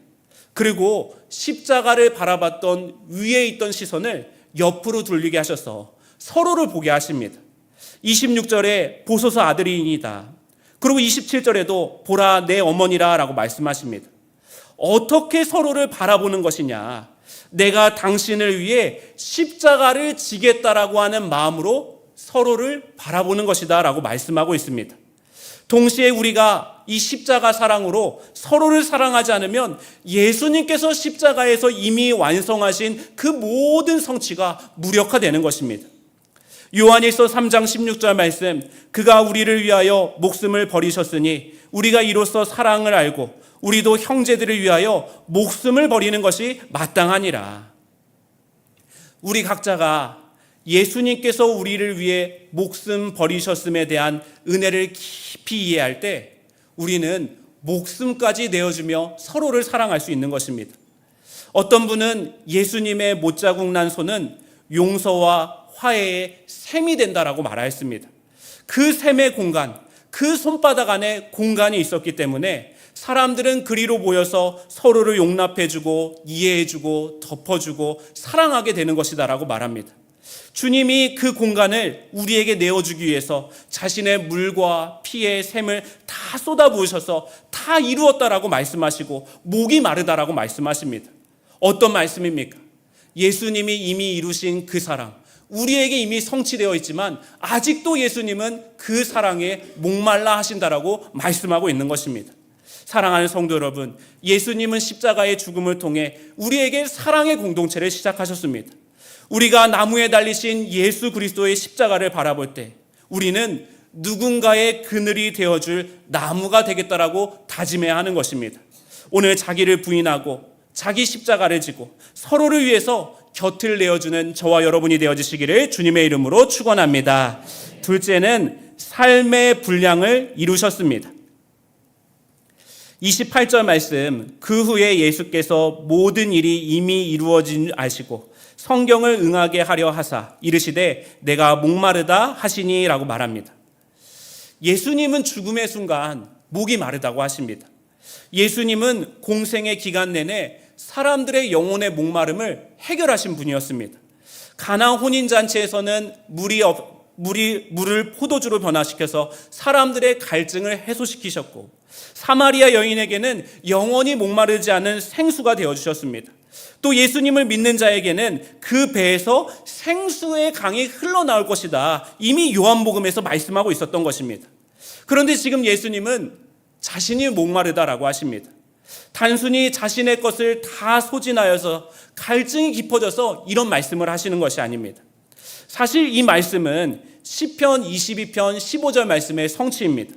그리고 십자가를 바라봤던 위에 있던 시선을 옆으로 돌리게 하셔서 서로를 보게 하십니다. 26절에 보소서 아들이니이다. 그리고 27절에도 보라 내 어머니라 라고 말씀하십니다. 어떻게 서로를 바라보는 것이냐? 내가 당신을 위해 십자가를 지겠다라고 하는 마음으로 서로를 바라보는 것이다 라고 말씀하고 있습니다. 동시에 우리가 이 십자가 사랑으로 서로를 사랑하지 않으면 예수님께서 십자가에서 이미 완성하신 그 모든 성취가 무력화되는 것입니다. 요한일서 3장 16절 말씀, 그가 우리를 위하여 목숨을 버리셨으니 우리가 이로써 사랑을 알고 우리도 형제들을 위하여 목숨을 버리는 것이 마땅하니라. 우리 각자가 예수님께서 우리를 위해 목숨 버리셨음에 대한 은혜를 깊이 이해할 때 우리는 목숨까지 내어주며 서로를 사랑할 수 있는 것입니다. 어떤 분은 예수님의 못자국 난 손은 용서와 화해의 샘이 된다라고 말하였습니다. 그 샘의 공간, 그 손바닥 안에 공간이 있었기 때문에 사람들은 그리로 모여서 서로를 용납해주고 이해해주고 덮어주고 사랑하게 되는 것이다라고 말합니다. 주님이 그 공간을 우리에게 내어주기 위해서 자신의 물과 피의 샘을 다 쏟아부으셔서 다 이루었다라고 말씀하시고 목이 마르다라고 말씀하십니다. 어떤 말씀입니까? 예수님이 이미 이루신 그 사랑, 우리에게 이미 성취되어 있지만 아직도 예수님은 그 사랑에 목말라 하신다라고 말씀하고 있는 것입니다. 사랑하는 성도 여러분, 예수님은 십자가의 죽음을 통해 우리에게 사랑의 공동체를 시작하셨습니다. 우리가 나무에 달리신 예수 그리스도의 십자가를 바라볼 때 우리는 누군가의 그늘이 되어줄 나무가 되겠다라고 다짐해야 하는 것입니다. 오늘 자기를 부인하고 자기 십자가를 지고 서로를 위해서 곁을 내어주는 저와 여러분이 되어주시기를 주님의 이름으로 축원합니다. 둘째는 삶의 분량을 이루셨습니다. 28절 말씀, 그 후에 예수께서 모든 일이 이미 이루어진 줄 아시고 성경을 응하게 하려 하사 이르시되 내가 목마르다 하시니 라고 말합니다. 예수님은 죽음의 순간 목이 마르다고 하십니다. 예수님은 공생의 기간 내내 사람들의 영혼의 목마름을 해결하신 분이었습니다. 가나 혼인잔치에서는 물을 포도주로 변화시켜서 사람들의 갈증을 해소시키셨고 사마리아 여인에게는 영원히 목마르지 않은 생수가 되어주셨습니다. 또 예수님을 믿는 자에게는 그 배에서 생수의 강이 흘러나올 것이다. 이미 요한복음에서 말씀하고 있었던 것입니다. 그런데 지금 예수님은 자신이 목마르다라고 하십니다. 단순히 자신의 것을 다 소진하여서 갈증이 깊어져서 이런 말씀을 하시는 것이 아닙니다. 사실 이 말씀은 시편 22편 15절 말씀의 성취입니다.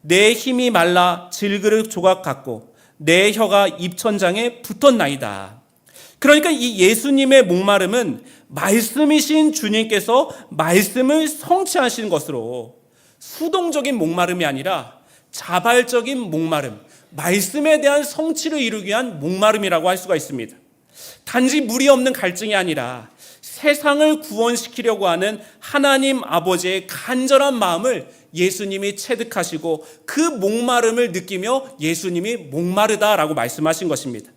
내 힘이 말라 질그릇 조각 같고 내 혀가 입천장에 붙었나이다. 그러니까 이 예수님의 목마름은 말씀이신 주님께서 말씀을 성취하신 것으로 수동적인 목마름이 아니라 자발적인 목마름, 말씀에 대한 성취를 이루기 위한 목마름이라고 할 수가 있습니다. 단지 무리 없는 갈증이 아니라 세상을 구원시키려고 하는 하나님 아버지의 간절한 마음을 예수님이 체득하시고 그 목마름을 느끼며 예수님이 목마르다라고 말씀하신 것입니다.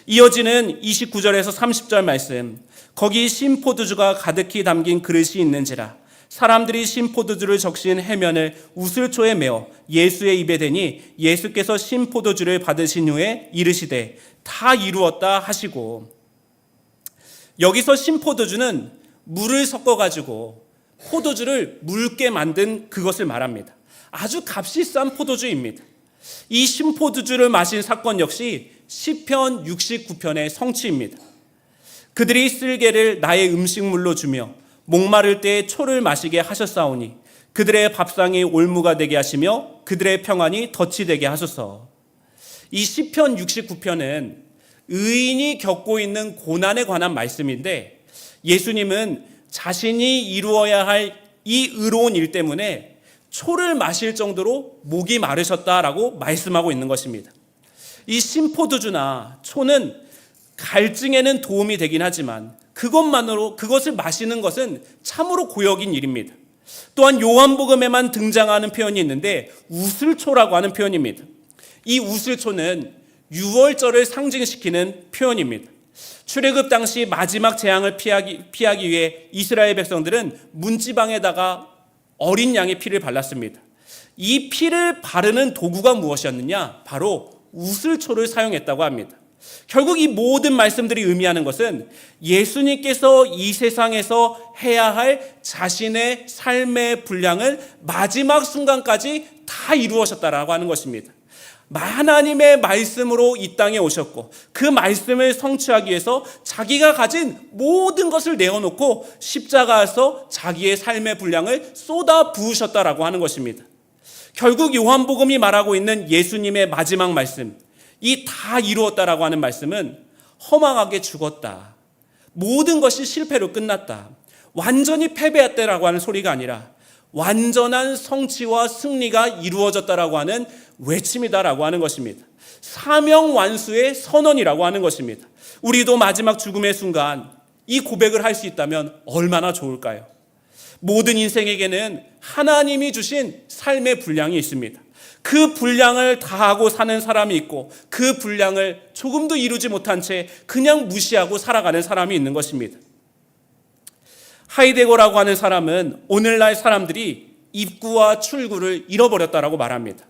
이어지는 29절에서 30절 말씀, 거기 신포도주가 가득히 담긴 그릇이 있는지라 사람들이 신포도주를 적신 해면을 우슬초에 메어 예수의 입에 대니 예수께서 신포도주를 받으신 후에 이르시되 다 이루었다 하시고, 여기서 신포도주는 물을 섞어가지고 포도주를 묽게 만든 그것을 말합니다. 아주 값이 싼 포도주입니다. 이 신포도주를 마신 사건 역시 시편 69편의 성취입니다. 그들이 쓸개를 나의 음식물로 주며 목마를 때에 초를 마시게 하셨사오니 그들의 밥상이 올무가 되게 하시며 그들의 평안이 덫이 되게 하소서. 이 시편 69편은 의인이 겪고 있는 고난에 관한 말씀인데, 예수님은 자신이 이루어야 할 이 의로운 일 때문에 초를 마실 정도로 목이 마르셨다라고 말씀하고 있는 것입니다. 이 신포도주나 초는 갈증에는 도움이 되긴 하지만 그것만으로 그것을 마시는 것은 참으로 고역인 일입니다. 또한 요한복음에만 등장하는 표현이 있는데 우슬초라고 하는 표현입니다. 이 우슬초는 유월절을 상징시키는 표현입니다. 출애굽 당시 마지막 재앙을 피하기 위해 이스라엘 백성들은 문지방에다가 어린 양의 피를 발랐습니다. 이 피를 바르는 도구가 무엇이었느냐? 바로 우슬초를 사용했다고 합니다. 결국 이 모든 말씀들이 의미하는 것은 예수님께서 이 세상에서 해야 할 자신의 삶의 분량을 마지막 순간까지 다 이루어졌다라고 하는 것입니다. 하나님의 말씀으로 이 땅에 오셨고 그 말씀을 성취하기 위해서 자기가 가진 모든 것을 내어놓고 십자가에서 자기의 삶의 분량을 쏟아 부으셨다라고 하는 것입니다. 결국 요한복음이 말하고 있는 예수님의 마지막 말씀, 이 다 이루었다라고 하는 말씀은 허망하게 죽었다, 모든 것이 실패로 끝났다, 완전히 패배했다라고 하는 소리가 아니라 완전한 성취와 승리가 이루어졌다라고 하는 외침이다라고 하는 것입니다. 사명 완수의 선언이라고 하는 것입니다. 우리도 마지막 죽음의 순간 이 고백을 할 수 있다면 얼마나 좋을까요? 모든 인생에게는 하나님이 주신 삶의 분량이 있습니다. 그 분량을 다하고 사는 사람이 있고 그 분량을 조금도 이루지 못한 채 그냥 무시하고 살아가는 사람이 있는 것입니다. 하이데거라고 하는 사람은 오늘날 사람들이 입구와 출구를 잃어버렸다라고 말합니다.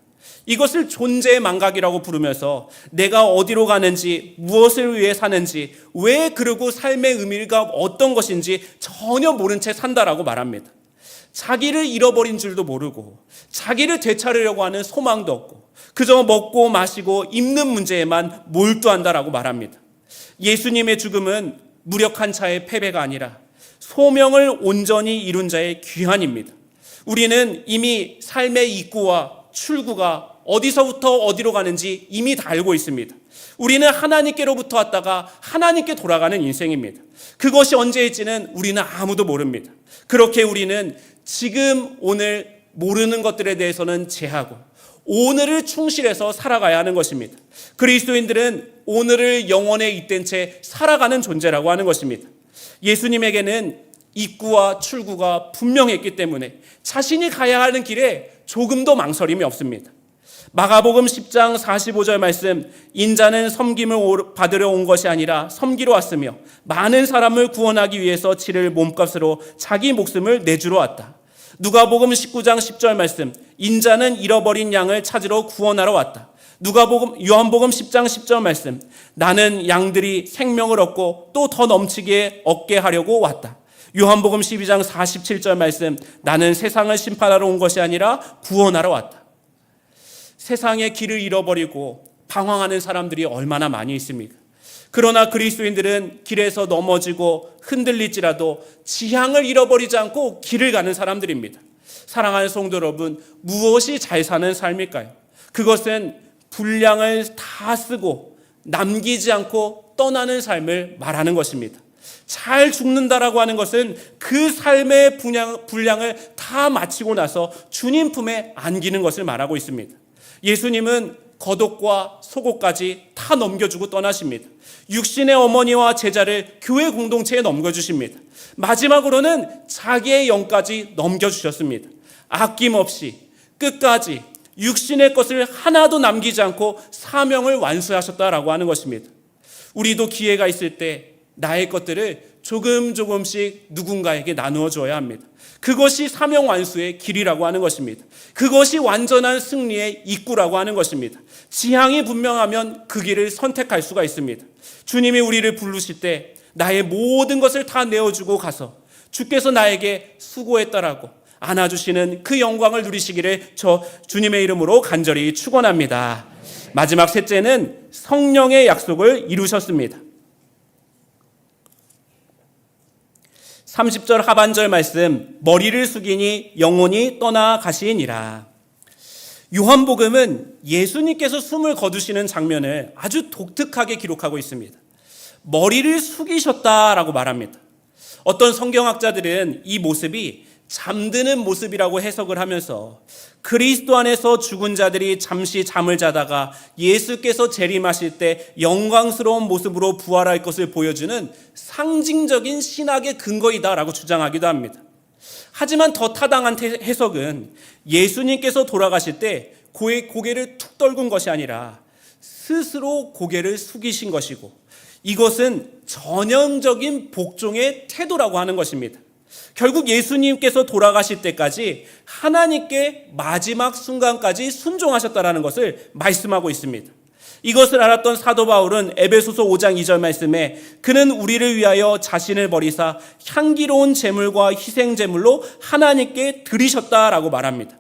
이것을 존재의 망각이라고 부르면서 내가 어디로 가는지, 무엇을 위해 사는지, 왜 그러고 삶의 의미가 어떤 것인지 전혀 모른 채 산다라고 말합니다. 자기를 잃어버린 줄도 모르고 자기를 되찾으려고 하는 소망도 없고 그저 먹고 마시고 입는 문제에만 몰두한다라고 말합니다. 예수님의 죽음은 무력한 자의 패배가 아니라 소명을 온전히 이룬 자의 귀환입니다. 우리는 이미 삶의 입구와 출구가 어디서부터 어디로 가는지 이미 다 알고 있습니다. 우리는 하나님께로부터 왔다가 하나님께 돌아가는 인생입니다. 그것이 언제일지는 우리는 아무도 모릅니다. 그렇게 우리는 지금 오늘 모르는 것들에 대해서는 제하고 오늘을 충실해서 살아가야 하는 것입니다. 그리스도인들은 오늘을 영원에 잇댄 채 살아가는 존재라고 하는 것입니다. 예수님에게는 입구와 출구가 분명했기 때문에 자신이 가야 하는 길에 조금도 망설임이 없습니다. 마가복음 10장 45절 말씀, 인자는 섬김을 받으러 온 것이 아니라 섬기러 왔으며 많은 사람을 구원하기 위해서 치를 몸값으로 자기 목숨을 내주러 왔다. 누가복음 19장 10절 말씀, 인자는 잃어버린 양을 찾으러 구원하러 왔다. 요한복음 10장 10절 말씀, 나는 양들이 생명을 얻고 또 더 넘치게 얻게 하려고 왔다. 요한복음 12장 47절 말씀, 나는 세상을 심판하러 온 것이 아니라 구원하러 왔다. 세상의 길을 잃어버리고 방황하는 사람들이 얼마나 많이 있습니까? 그러나 그리스도인들은 길에서 넘어지고 흔들릴지라도 지향을 잃어버리지 않고 길을 가는 사람들입니다. 사랑하는 성도 여러분, 무엇이 잘 사는 삶일까요? 그것은 분량을 다 쓰고 남기지 않고 떠나는 삶을 말하는 것입니다. 잘 죽는다라고 하는 것은 그 삶의 분량을 다 마치고 나서 주님 품에 안기는 것을 말하고 있습니다. 예수님은 겉옷과 속옷까지 다 넘겨주고 떠나십니다. 육신의 어머니와 제자를 교회 공동체에 넘겨주십니다. 마지막으로는 자기의 영까지 넘겨주셨습니다. 아낌없이 끝까지 육신의 것을 하나도 남기지 않고 사명을 완수하셨다라고 하는 것입니다. 우리도 기회가 있을 때 나의 것들을 조금씩 누군가에게 나누어 줘야 합니다. 그것이 사명 완수의 길이라고 하는 것입니다. 그것이 완전한 승리의 입구라고 하는 것입니다. 지향이 분명하면 그 길을 선택할 수가 있습니다. 주님이 우리를 부르실 때 나의 모든 것을 다 내어주고 가서 주께서 나에게 수고했다라고 안아주시는 그 영광을 누리시기를 저 주님의 이름으로 간절히 축원합니다. 마지막 셋째는 성령의 약속을 이루셨습니다. 30절 하반절 말씀, 머리를 숙이니 영혼이 떠나가시니라. 요한복음은 예수님께서 숨을 거두시는 장면을 아주 독특하게 기록하고 있습니다. 머리를 숙이셨다라고 말합니다. 어떤 성경학자들은 이 모습이 잠드는 모습이라고 해석을 하면서 그리스도 안에서 죽은 자들이 잠시 잠을 자다가 예수께서 재림하실 때 영광스러운 모습으로 부활할 것을 보여주는 상징적인 신학의 근거이다라고 주장하기도 합니다. 하지만 더 타당한 해석은 예수님께서 돌아가실 때 고개를 툭 떨군 것이 아니라 스스로 고개를 숙이신 것이고, 이것은 전형적인 복종의 태도라고 하는 것입니다. 결국 예수님께서 돌아가실 때까지 하나님께 마지막 순간까지 순종하셨다라는 것을 말씀하고 있습니다. 이것을 알았던 사도 바울은 에베소서 5장 2절 말씀에 그는 우리를 위하여 자신을 버리사 향기로운 제물과 희생 제물로 하나님께 드리셨다라고 말합니다.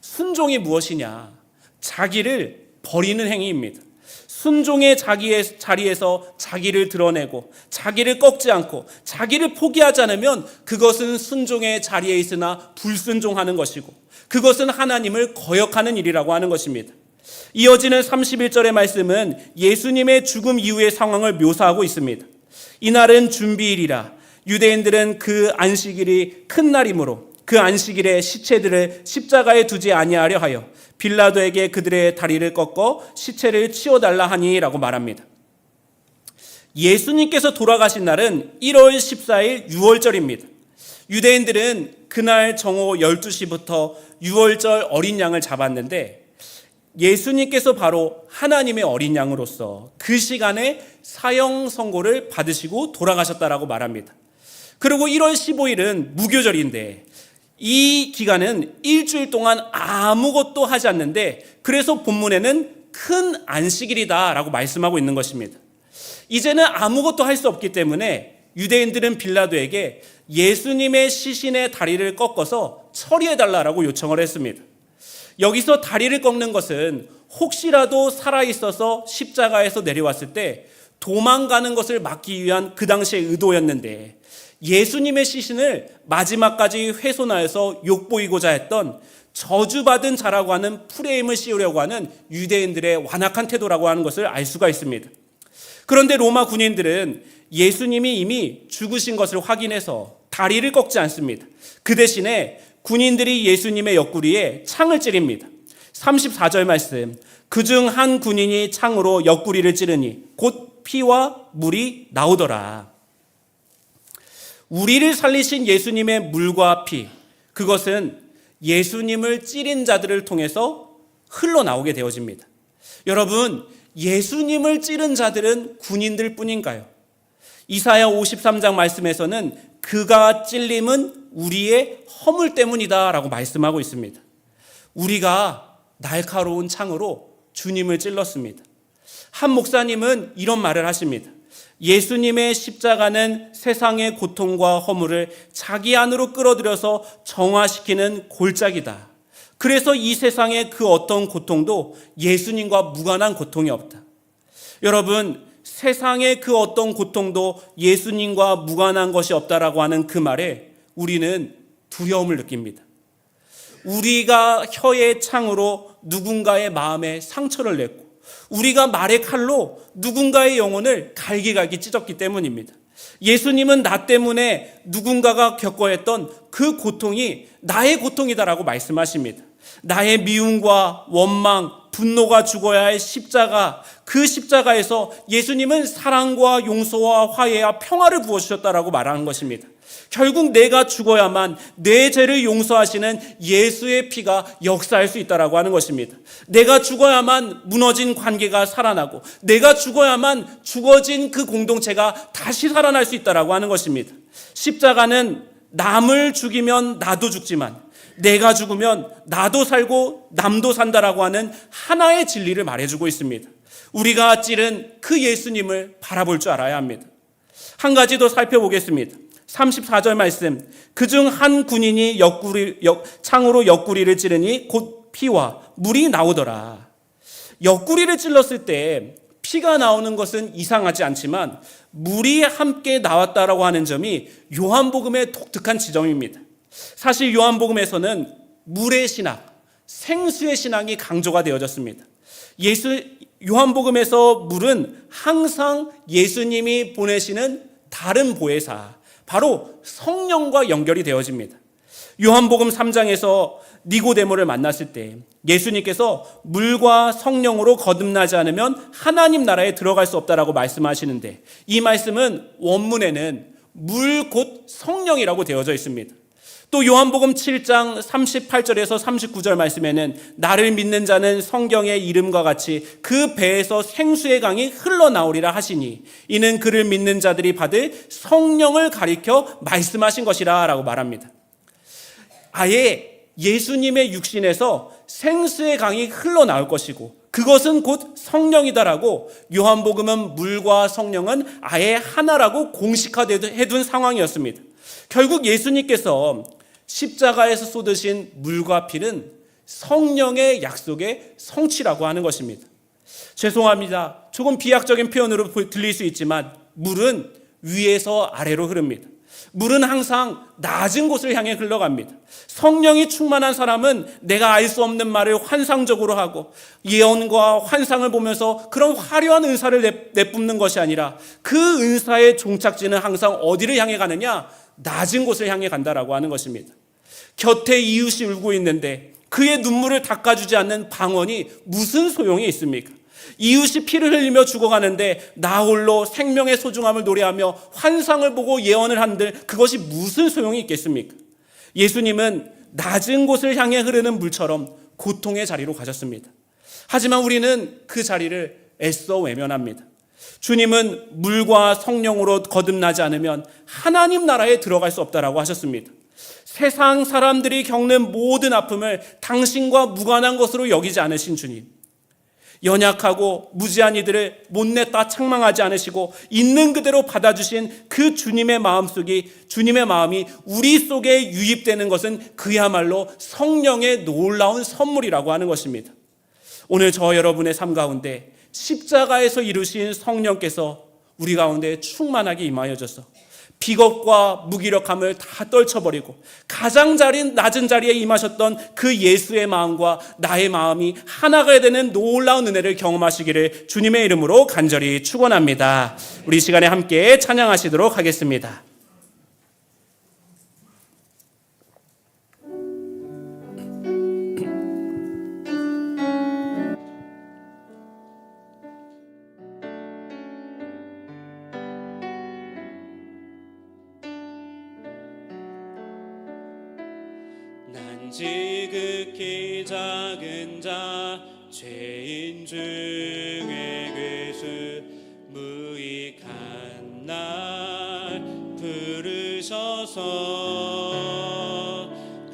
순종이 무엇이냐? 자기를 버리는 행위입니다. 순종의 자기의 자리에서 자기를 드러내고 자기를 꺾지 않고 자기를 포기하지 않으면 그것은 순종의 자리에 있으나 불순종하는 것이고, 그것은 하나님을 거역하는 일이라고 하는 것입니다. 이어지는 31절의 말씀은 예수님의 죽음 이후의 상황을 묘사하고 있습니다. 이날은 준비일이라 유대인들은 그 안식일이 큰 날이므로 그 안식일에 시체들을 십자가에 두지 아니하려 하여 빌라도에게 그들의 다리를 꺾어 시체를 치워달라 하니라고 말합니다. 예수님께서 돌아가신 날은 1월 14일 6월절입니다. 유대인들은 그날 정오 12시부터 6월절 어린 양을 잡았는데 예수님께서 바로 하나님의 어린 양으로서 그 시간에 사형 선고를 받으시고 돌아가셨다라고 말합니다. 그리고 1월 15일은 무교절인데 이 기간은 일주일 동안 아무것도 하지 않는데 그래서 본문에는 큰 안식일이다라고 말씀하고 있는 것입니다. 이제는 아무것도 할 수 없기 때문에 유대인들은 빌라도에게 예수님의 시신의 다리를 꺾어서 처리해달라고 요청을 했습니다. 여기서 다리를 꺾는 것은 혹시라도 살아있어서 십자가에서 내려왔을 때 도망가는 것을 막기 위한 그 당시의 의도였는데, 예수님의 시신을 마지막까지 훼손하여서 욕보이고자 했던 저주받은 자라고 하는 프레임을 씌우려고 하는 유대인들의 완악한 태도라고 하는 것을 알 수가 있습니다. 그런데 로마 군인들은 예수님이 이미 죽으신 것을 확인해서 다리를 꺾지 않습니다. 그 대신에 군인들이 예수님의 옆구리에 창을 찌릅니다. 34절 말씀, 그중 한 군인이 창으로 옆구리를 찌르니 곧 피와 물이 나오더라. 우리를 살리신 예수님의 물과 피, 그것은 예수님을 찌른 자들을 통해서 흘러나오게 되어집니다. 여러분, 예수님을 찌른 자들은 군인들 뿐인가요? 이사야 53장 말씀에서는 그가 찔림은 우리의 허물 때문이다라고 말씀하고 있습니다. 우리가 날카로운 창으로 주님을 찔렀습니다. 한 목사님은 이런 말을 하십니다. 예수님의 십자가는 세상의 고통과 허물을 자기 안으로 끌어들여서 정화시키는 골짜기다. 그래서 이 세상의 그 어떤 고통도 예수님과 무관한 고통이 없다. 여러분, 세상의 그 어떤 고통도 예수님과 무관한 것이 없다라고 하는 그 말에 우리는 두려움을 느낍니다. 우리가 혀의 창으로 누군가의 마음에 상처를 냈고 우리가 말의 칼로 누군가의 영혼을 갈기갈기 찢었기 때문입니다. 예수님은 나 때문에 누군가가 겪어야 했던 그 고통이 나의 고통이다라고 말씀하십니다. 나의 미움과 원망, 분노가 죽어야 할 십자가, 그 십자가에서 예수님은 사랑과 용서와 화해와 평화를 부어주셨다라고 말하는 것입니다. 결국 내가 죽어야만 내 죄를 용서하시는 예수의 피가 역사할 수 있다라고 하는 것입니다. 내가 죽어야만 무너진 관계가 살아나고 내가 죽어야만 죽어진 그 공동체가 다시 살아날 수 있다라고 하는 것입니다. 십자가는 남을 죽이면 나도 죽지만 내가 죽으면 나도 살고 남도 산다라고 하는 하나의 진리를 말해주고 있습니다. 우리가 찌른 그 예수님을 바라볼 줄 알아야 합니다. 한 가지 더 살펴보겠습니다. 34절 말씀, 그중 한 군인이 창으로 옆구리를 찌르니 곧 피와 물이 나오더라. 옆구리를 찔렀을 때 피가 나오는 것은 이상하지 않지만 물이 함께 나왔다라고 하는 점이 요한복음의 독특한 지점입니다. 사실 요한복음에서는 물의 신학, 생수의 신앙이 강조가 되어졌습니다. 요한복음에서 물은 항상 예수님이 보내시는 다른 보혜사, 바로 성령과 연결이 되어집니다. 요한복음 3장에서 니고데모를 만났을 때 예수님께서 물과 성령으로 거듭나지 않으면 하나님 나라에 들어갈 수 없다라고 말씀하시는데 이 말씀은 원문에는 물 곧 성령이라고 되어져 있습니다. 또 요한복음 7장 38절에서 39절 말씀에는 나를 믿는 자는 성경의 이름과 같이 그 배에서 생수의 강이 흘러나오리라 하시니 이는 그를 믿는 자들이 받을 성령을 가리켜 말씀하신 것이라 라고 말합니다. 아예 예수님의 육신에서 생수의 강이 흘러나올 것이고 그것은 곧 성령이다라고 요한복음은 물과 성령은 아예 하나라고 공식화해둔 상황이었습니다. 결국 예수님께서 십자가에서 쏟으신 물과 피는 성령의 약속의 성취라고 하는 것입니다. 죄송합니다. 조금 비약적인 표현으로 들릴 수 있지만 물은 위에서 아래로 흐릅니다. 물은 항상 낮은 곳을 향해 흘러갑니다. 성령이 충만한 사람은 내가 알 수 없는 말을 환상적으로 하고 예언과 환상을 보면서 그런 화려한 은사를 내뿜는 것이 아니라 그 은사의 종착지는 항상 어디를 향해 가느냐? 낮은 곳을 향해 간다라고 하는 것입니다. 곁에 이웃이 울고 있는데 그의 눈물을 닦아주지 않는 방언이 무슨 소용이 있습니까? 이웃이 피를 흘리며 죽어가는데 나 홀로 생명의 소중함을 노래하며 환상을 보고 예언을 한들 그것이 무슨 소용이 있겠습니까? 예수님은 낮은 곳을 향해 흐르는 물처럼 고통의 자리로 가셨습니다. 하지만 우리는 그 자리를 애써 외면합니다. 주님은 물과 성령으로 거듭나지 않으면 하나님 나라에 들어갈 수 없다라고 하셨습니다. 세상 사람들이 겪는 모든 아픔을 당신과 무관한 것으로 여기지 않으신 주님, 연약하고 무지한 이들을 못냈다 책망하지 않으시고 있는 그대로 받아주신 그 주님의 마음이 우리 속에 유입되는 것은 그야말로 성령의 놀라운 선물이라고 하는 것입니다. 오늘 저 여러분의 삶 가운데 십자가에서 이루신 성령께서 우리 가운데 충만하게 임하여져서 비겁과 무기력함을 다 떨쳐버리고 가장 낮은 자리에 임하셨던 그 예수의 마음과 나의 마음이 하나가 되는 놀라운 은혜를 경험하시기를 주님의 이름으로 간절히 축원합니다. 우리 시간에 함께 찬양하시도록 하겠습니다. 지극히 작은 자 죄인 중에 괴수 무익한 날 부르 부르셔서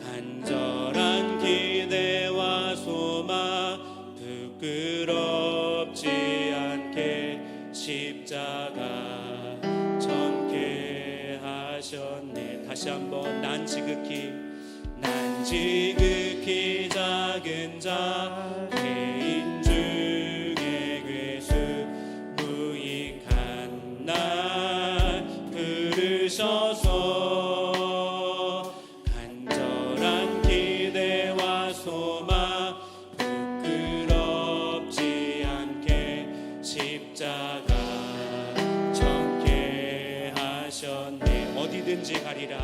간절한 기대와 소망 부끄럽지 않게 십자가 전케 하셨네. 다시 한번 난 지극히 작은 자 개인 중에 괴수 무익한 날 부르셔서 간절한 기대와 소망 부끄럽지 않게 십자가 전케 하셨네. 어디든지 가리라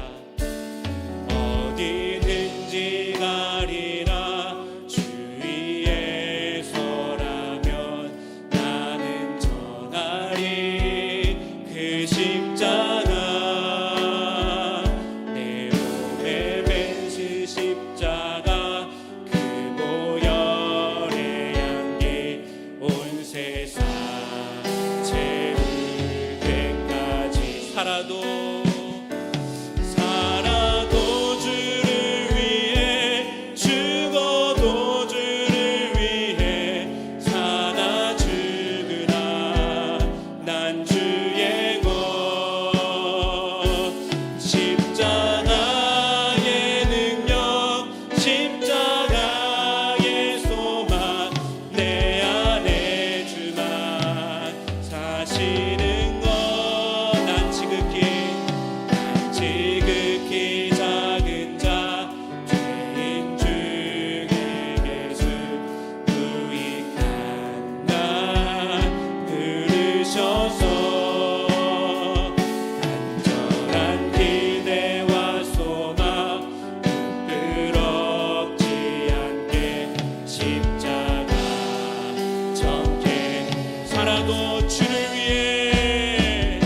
어디든지 가리라 주위에 서라면 나는 전하리 그 십자가 내 몸에 벤시 십자가 그 보혈의 향기 온 세상 채울 때까지 살아도 주를 위해 죽어도 주를 위해 사나 죽으나 난 주의 것 십자가의 능력 십자가의 소망 내 안에 주만 사시는 것 난 지극히 작은 자 죄인 중에 괴수 무익한 날 부르셔서 간절한 기대와 소망 부끄럽지 않게 십자가 전케 살아도 주를 위해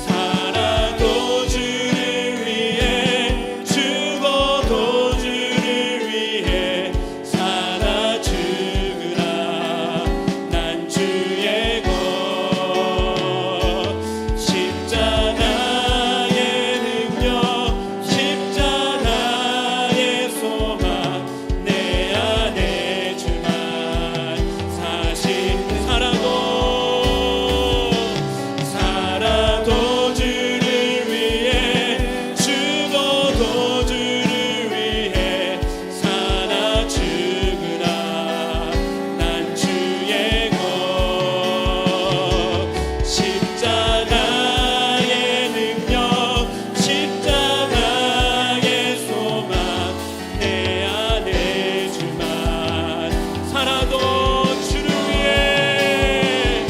살아도 주를 위해 죽어도 주를 위해 살아 죽으라 난 주의 것 십자가의 능력 십자가의 소망 내 안에 주만 살아도 주를 위해 죽어도 주를 위해 살아 죽으라 난 주의 것 십자가의 능력 십자가의 소망 내 안에 주만 살아도 주를 위해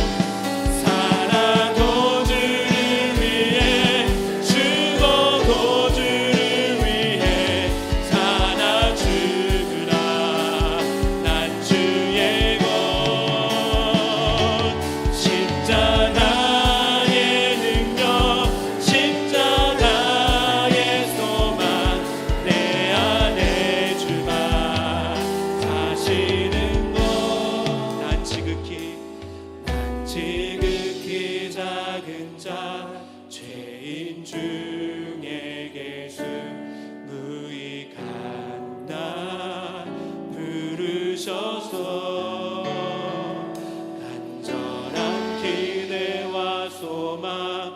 살아도 주를 위해 죽어도 주를 위해 살아 죽으라 난 주의 것 십자가의 능력 십자가의 소망 내 안에 주만 사시는 것 난 지극히 작은 자 죄인 중에 괴수 무익한 날 부르셔서 간절한 기대와 소망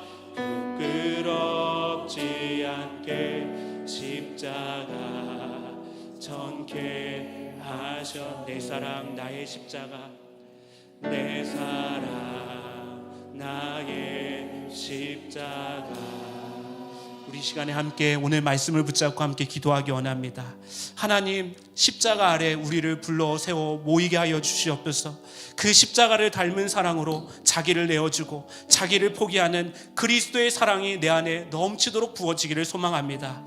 부끄럽지 않게 십자가 전케 하셨 내 사랑 나의 십자가 내 사랑 나의 십자가 우리 시간에 함께 오늘 말씀을 붙잡고 함께 기도하기 원합니다. 하나님, 십자가 아래 우리를 불러 세워 모이게 하여 주시옵소서. 그 십자가를 닮은 사랑으로 자기를 내어주고 자기를 포기하는 그리스도의 사랑이 내 안에 넘치도록 부어지기를 소망합니다.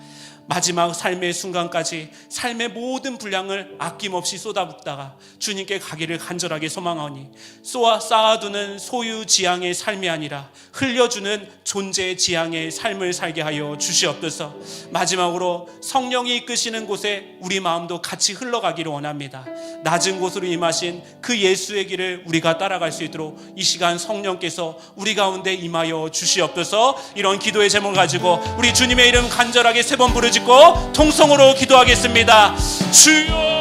마지막 삶의 순간까지 삶의 모든 분량을 아낌없이 쏟아붓다가 주님께 가기를 간절하게 소망하니 쌓아두는 소유 지향의 삶이 아니라 흘려주는 존재 지향의 삶을 살게 하여 임하여 주시옵소서. 마지막으로 성령이 이끄시는 곳에 우리 마음도 같이 흘러가기를 원합니다. 낮은 곳으로 임하신 그 예수의 길을 우리가 따라갈 수 있도록 이 시간 성령께서 우리 가운데 임하여 주시옵소서. 이런 기도의 제목을 가지고 우리 주님의 이름 간절하게 3번 부르짖고 통성으로 기도하겠습니다. 주여,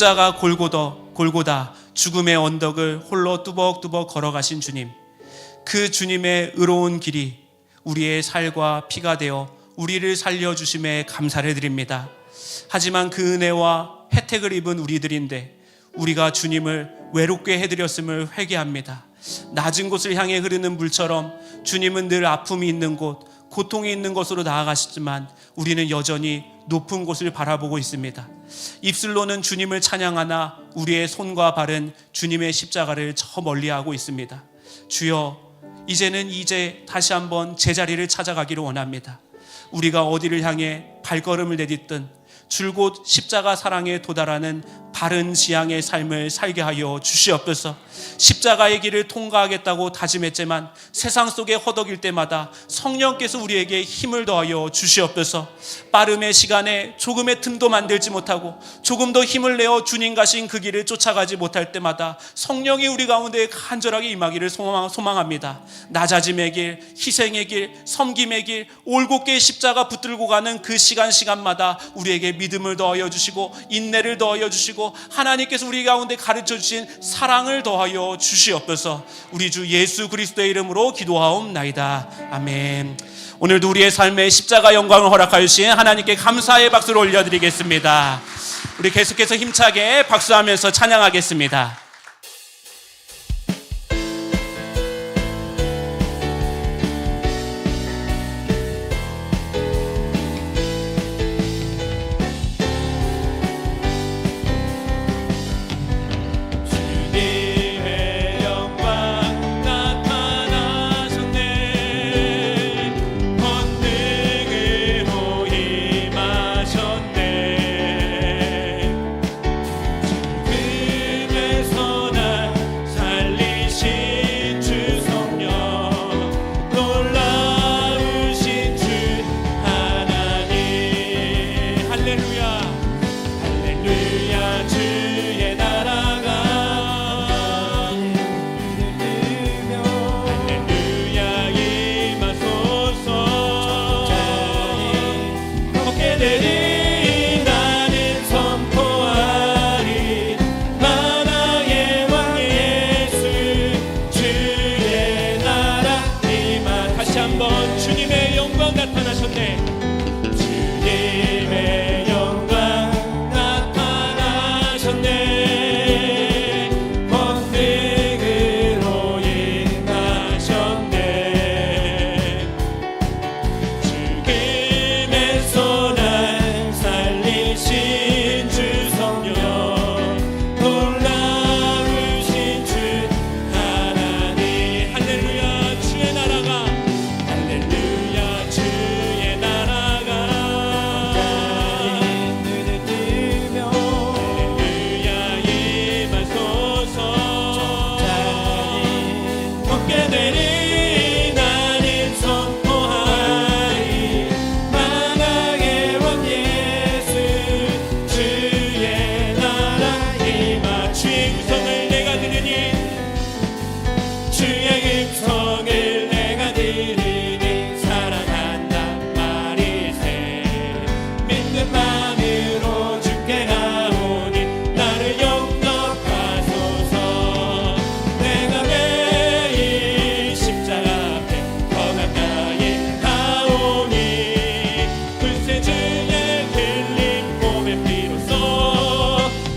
십자가 골고다 죽음의 언덕을 홀로 뚜벅뚜벅 걸어가신 주님, 그 주님의 의로운 길이 우리의 살과 피가 되어 우리를 살려주심에 감사를 드립니다. 하지만 그 은혜와 혜택을 입은 우리들인데 우리가 주님을 외롭게 해드렸음을 회개합니다. 낮은 곳을 향해 흐르는 물처럼 주님은 늘 아픔이 있는 곳, 고통이 있는 곳으로 나아가시지만 우리는 여전히 높은 곳을 바라보고 있습니다. 입술로는 주님을 찬양하나 우리의 손과 발은 주님의 십자가를 저 멀리하고 있습니다. 주여, 이제 다시 한번 제자리를 찾아가기를 원합니다. 우리가 어디를 향해 발걸음을 내딛든 줄곧 십자가 사랑에 도달하는 바른 지향의 삶을 살게 하여 주시옵소서. 십자가의 길을 통과하겠다고 다짐했지만 세상 속에 허덕일 때마다 성령께서 우리에게 힘을 더하여 주시옵소서. 빠름의 시간에 조금의 틈도 만들지 못하고 조금 더 힘을 내어 주님 가신 그 길을 쫓아가지 못할 때마다 성령이 우리 가운데 간절하게 임하기를 소망합니다. 낮아짐의 길, 희생의 길, 섬김의 길, 올곧게 십자가 붙들고 가는 그 시간마다 우리에게 믿음을 더하여 주시고 인내를 더하여 주시고 하나님께서 우리 가운데 가르쳐 주신 사랑을 더하여 주시옵소서. 우리 주 예수 그리스도의 이름으로 기도하옵나이다. 아멘. 오늘도 우리의 삶에 십자가 영광을 허락하여 주신 하나님께 감사의 박수를 올려드리겠습니다. 우리 계속해서 힘차게 박수하면서 찬양하겠습니다.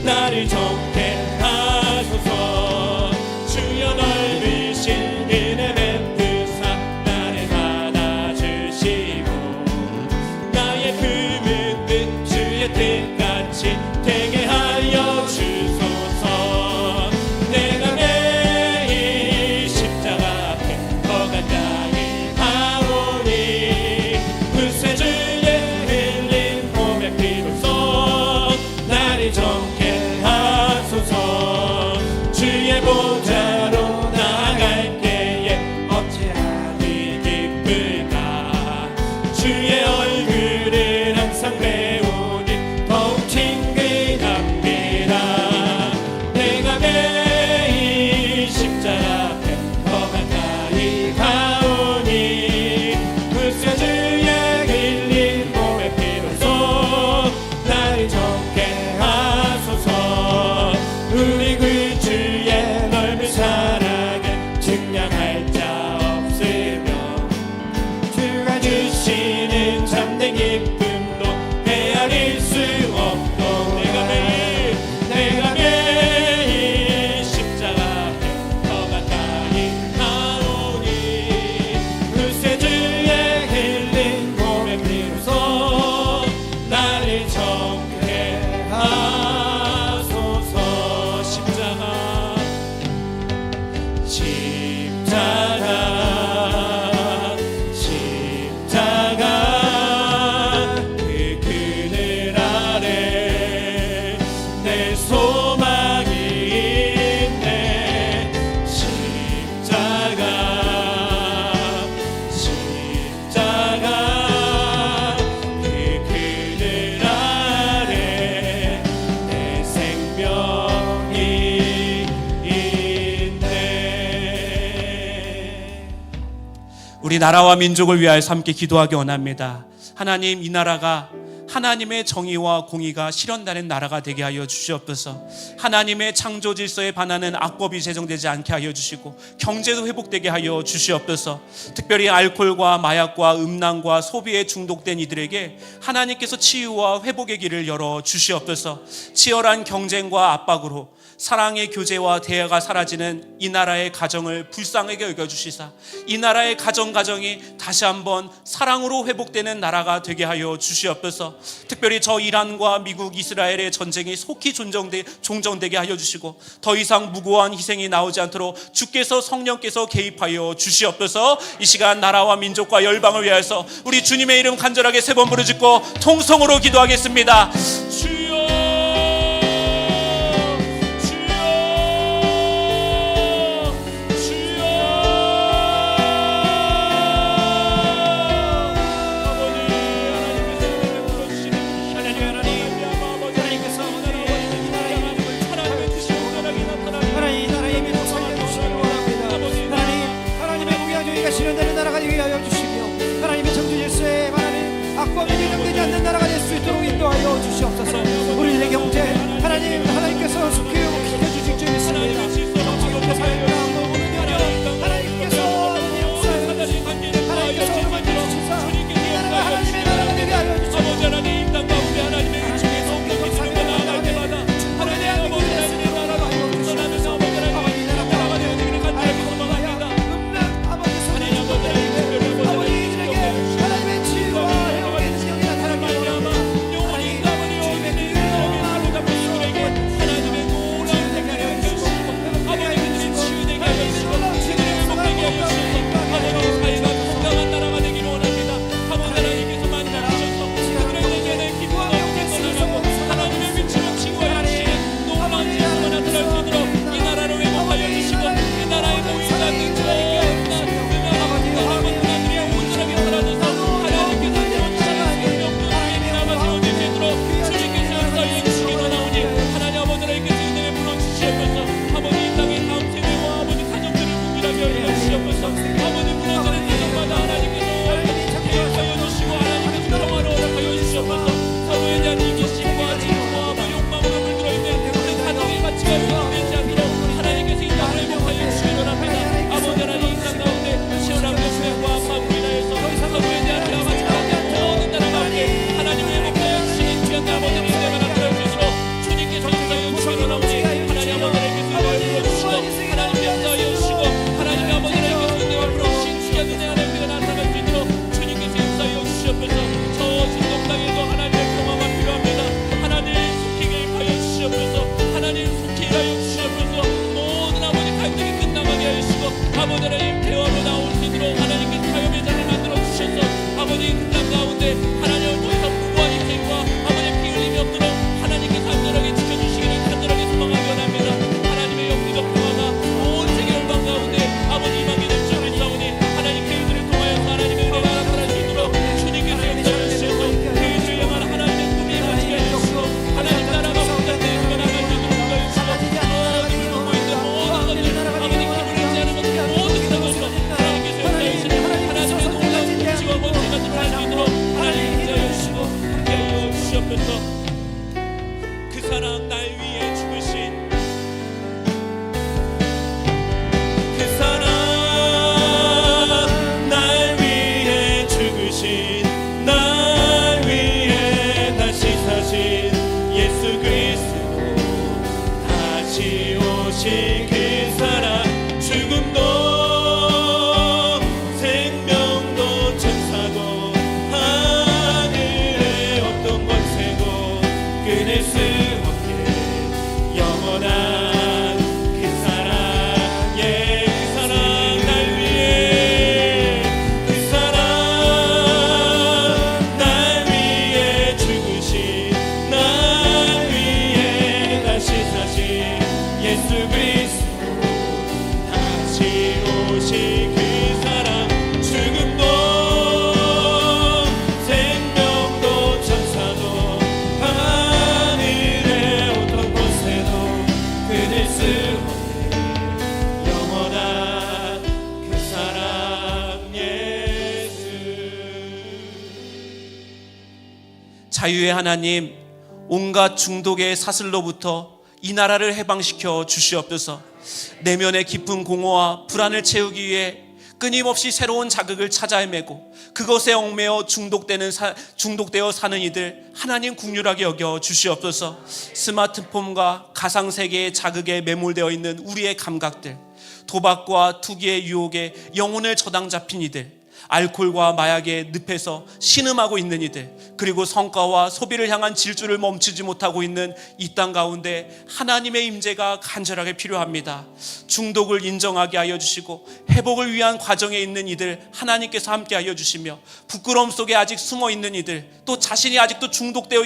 나를 좋게 우리 나라와 민족을 위하여서 함께 기도하기 원합니다. 하나님, 이 나라가 하나님의 정의와 공의가 실현되는 나라가 되게 하여 주시옵소서. 하나님의 창조 질서에 반하는 악법이 제정되지 않게 하여 주시고 경제도 회복되게 하여 주시옵소서. 특별히 알코올과 마약과 음란과 소비에 중독된 이들에게 하나님께서 치유와 회복의 길을 열어 주시옵소서. 치열한 경쟁과 압박으로 사랑의 교제와 대화가 사라지는 이 나라의 가정을 불쌍하게 여겨주시사 이 나라의 가정이 다시 한번 사랑으로 회복되는 나라가 되게 하여 주시옵소서. 특별히 저 이란과 미국, 이스라엘의 전쟁이 속히 종정되게 하여 주시고 더 이상 무고한 희생이 나오지 않도록 주께서 성령께서 개입하여 주시옵소서. 이 시간 나라와 민족과 열방을 위하여서 우리 주님의 이름 간절하게 3번 부르짖고 통성으로 기도하겠습니다. 주여, 실현되는 나라가 되게 하여 주시며 하나님의 창조 질서에 반하는 악법이 제정되지 않는 나라가 될 수 있도록 인도하여 주시옵소서. 우리들의 경제 하나님께서 속히 지켜주실 줄 믿습니다. 정치경제 사회가 모든 영역 하나님께서 하나님께서 얼마나 주시사 이 나라가 하나님의 나라가 되게 하여 주시옵소서. 아버지 하나님, 땅과 우리 하나님의 주의 성령이 들어가 나갈 때마다 하나님 아버지 하나님의 나라가 떠나면서 아버지 하나님의 나라가 되어지기를 간절히 소망합니다. 하나님의 치유와 회복의 능력이 나타나게 하옵소서. 영원히 남은 영혼의 사로 잡힌 이들에게 하나님의 놀라운 생명을 주시고 아버지 그들이 치유되게 하여 주시고 그들이 회복되게 하여 주시고 아버지 사이가 건강한 나라가 되기를 원합니다. 아버지 하나님께서 만나주셔서 그들에게는 기쁨과 함께 떠나려고 하나님의 빛으로 치유하여 주시는 놀라운 예수가 나타날 수 있도록 이 나라를 회복하여 주시고 이 나라의 모임과 능력을 자유의 하나님, 온갖 중독의 사슬로부터 이 나라를 해방시켜 주시옵소서. 내면의 깊은 공허와 불안을 채우기 위해 끊임없이 새로운 자극을 찾아 헤매고 그것에 얽매여 중독되어 사는 이들 하나님 긍휼하게 여겨 주시옵소서. 스마트폰과 가상세계의 자극에 매몰되어 있는 우리의 감각들, 도박과 투기의 유혹에 영혼을 저당 잡힌 이들, 알코올과 마약의 늪에서 신음하고 있는 이들, 그리고 성과와 소비를 향한 질주를 멈추지 못하고 있는 이 땅 가운데 하나님의 임재가 간절하게 필요합니다. 중독을 인정하게 하여 주시고 회복을 위한 과정에 있는 이들 하나님께서 함께 하여 주시며, 부끄러움 속에 아직 숨어 있는 이들, 또 자신이 아직도 중독되어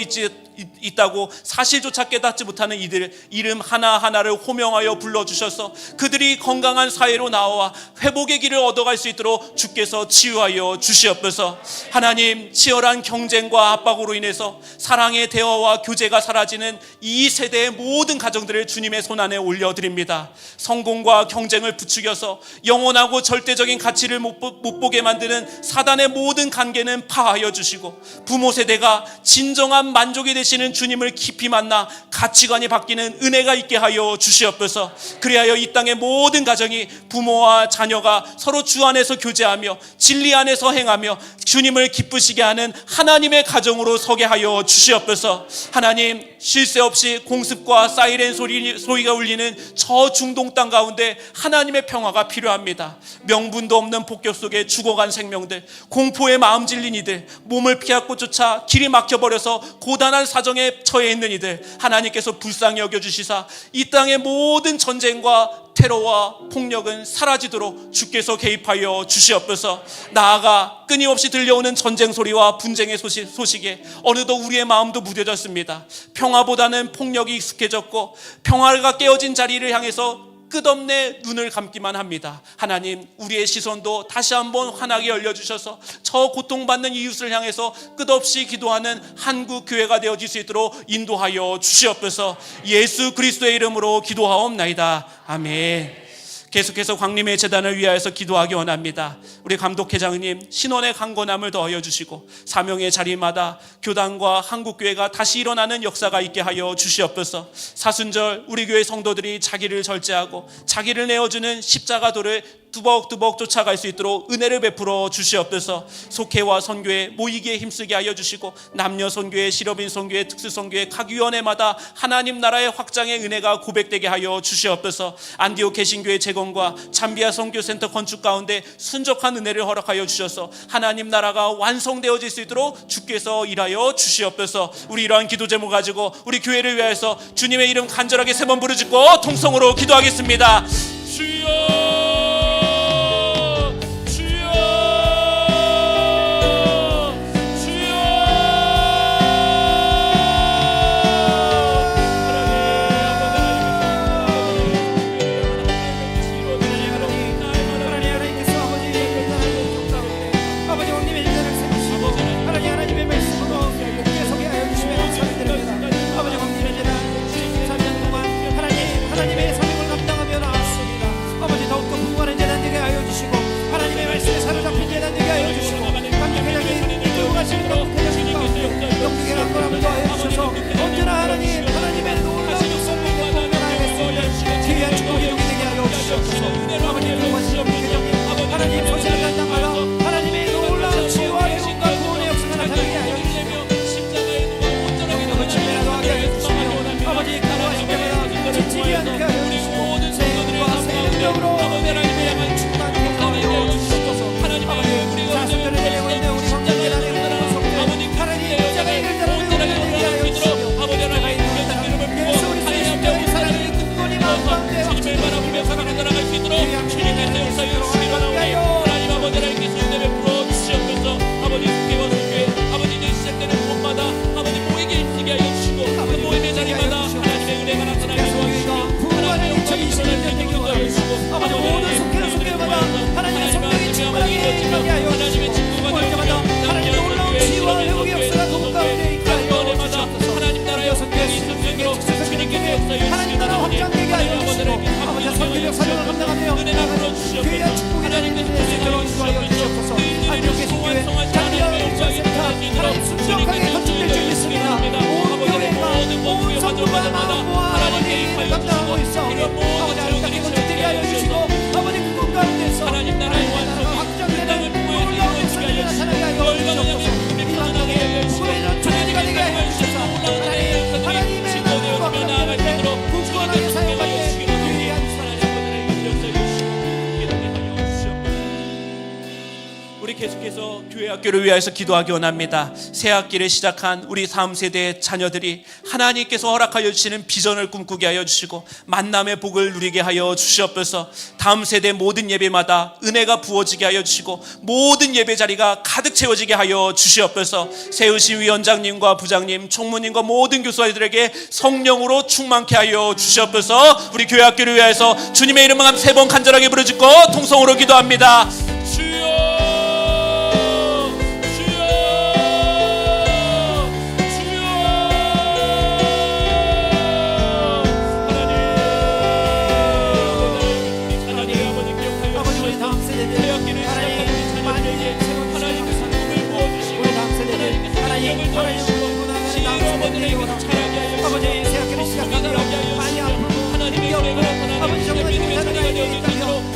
있다고 사실조차 깨닫지 못하는 이들 이름 하나하나를 호명하여 불러주셔서 그들이 건강한 사회로 나와 회복의 길을 얻어갈 수 있도록 주께서 치유하여 주시옵소서. 하나님, 치열한 경쟁과 압박으로 인해서 사랑의 대화와 교제가 사라지는 이 세대의 모든 가정들을 주님의 손안에 올려드립니다. 성공과 경쟁을 부추겨서 영원하고 절대적인 가치를 못 보게 만드는 사단의 모든 관계는 파하여 주시고, 부모 세대가 진정한 만족이 되시는 주님을 깊이 만나 가치관이 바뀌는 은혜가 있게 하여 주시옵소서. 그리하여 이 땅의 모든 가정이 부모와 자녀가 서로 주 안에서 교제하며 진리 안에서 행하며 주님을 기쁘시게 하는 하나님의 가정으로 서게 하여 주시옵소서. 하나님, 쉴 새 없이 공습과 사이렌 소리가 울리는 저 중동 땅 가운데 하나님의 평화가 필요합니다. 명분도 없는 폭격 속에 죽어간 생명들, 공포에 마음 질린 이들, 몸을 피할 곳조차 길이 막혀버려서 고단한 사정에 처해 있는 이들 하나님께서 불쌍히 여겨주시사 이 땅의 모든 전쟁과 테러와 폭력은 사라지도록 주께서 개입하여 주시옵소서. 나아가 끊임없이 들려오는 전쟁 소리와 분쟁의 소식에 어느덧 우리의 마음도 무뎌졌습니다. 평화보다는 폭력이 익숙해졌고 평화가 깨어진 자리를 향해서 끝없내 눈을 감기만 합니다. 하나님, 우리의 시선도 다시 한번 환하게 열려주셔서 저 고통받는 이웃을 향해서 끝없이 기도하는 한국 교회가 되어질 수 있도록 인도하여 주시옵소서. 예수 그리스도의 이름으로 기도하옵나이다. 아멘. 계속해서 광림의 재단을 위하여서 기도하기 원합니다. 우리 감독회장님, 신원의 강건함을 더하여 주시고 사명의 자리마다 교단과 한국교회가 다시 일어나는 역사가 있게 하여 주시옵소서. 사순절 우리 교회 성도들이 자기를 절제하고 자기를 내어주는 십자가도를 뚜벅뚜벅 쫓아갈 수 있도록 은혜를 베풀어 주시옵소서. 속회와 선교회 모이기에 힘쓰게 하여 주시고 남녀 선교회, 실업인 선교회, 특수 선교회 각 위원회마다 하나님 나라의 확장의 은혜가 고백되게 하여 주시옵소서. 안디옥 개신교회 재건과 잠비아 선교센터 건축 가운데 순적한 은혜를 허락하여 주셔서 하나님 나라가 완성되어질 수 있도록 주께서 일하여 주시옵소서. 우리 이러한 기도 제목 가지고 우리 교회를 위하여서 주님의 이름 간절하게 세 번 부르짖고 통성으로 기도하겠습니다. 주여, 하나님의 사명을 감당하며 나왔습니다. 아버지, 더욱더 부활의 재단 되게 하여 주시고 하나님의 말씀에 사로잡힌 재단 되게 하여 주시고 감독회장이 이끌고 가시는 감독회장님 가운데 영국의 강건함을 더하여 주셔서 언제나 하나님의 놀라운 역사를 공헌하겠습니다. 귀한 축복이 여기 되게 하여 주시옵소서. 아버지, 이끌고 가시는 감독회장님 하나님 소신을 감당하여 하나님의 놀라운 치유와 회복과 구원의 역사가 나타나게 하여 주시며 영국을 침례하게 하여 주시며 아버지, 이끌고 가시는 때마다 지치지 않게 하여 주시고 생과 생명으로 하나님의 향한 충만케 하여 주시옵소서. 아버지, 자신들을 데리고 있는 우리 성전재단의 모든 성들 하나님 입자가 이를 따라 우리를 되게 하여 주시며 입자가 이를 따라 예수 그리스도의 십자가의 사랑이 굳건히 마음 가운데 주님을 바라보며 살아나갈 수 있도록 주님께서 역사해 주시기 바라오니 하나님 아버지 하나님께서 은혜 베풀어 주시옵소서. 아버지, 국회와 선교회 아버지 이제 시작되는 곳마다 아버지 모이게 힘쓰게 하여 주시고 그 모임의 자리마다 하나님의 은혜가 나타나게 도와주시고 하나님의 2021년 되게 하여 주시고 아버지, 모든 속회와 속회마다 하나님의 성령이 충만하게 임하게 하여 주시고 올 때마다 하나님의 놀라운 치유와 회복의 역사가 그 가운데 있게 하여 주시옵소서. 하나님 나라의 성령이 있음으로 주님께서 역사해 하나님 나라 확장되게 하여 주시고 아버지, 선교적 사명을 감당하며 은혜가 불어 주시옵소서. 귀한 축복 계속해서 교회 학교를 위하여서 기도하기 원합니다. 새 학기를 시작한 우리 다음 세대의 자녀들이 하나님께서 허락하여 주시는 비전을 꿈꾸게 하여 주시고 만남의 복을 누리게 하여 주시옵소서. 다음 세대 모든 예배마다 은혜가 부어지게 하여 주시고 모든 예배 자리가 가득 채워지게 하여 주시옵소서. 세우신 위원장님과 부장님, 총무님과 모든 교수아이들에게 성령으로 충만케 하여 주시옵소서. 우리 교회 학교를 위하여서 주님의 이름을 한 3번 간절하게 부르짖고 통성으로 기도합니다. 주여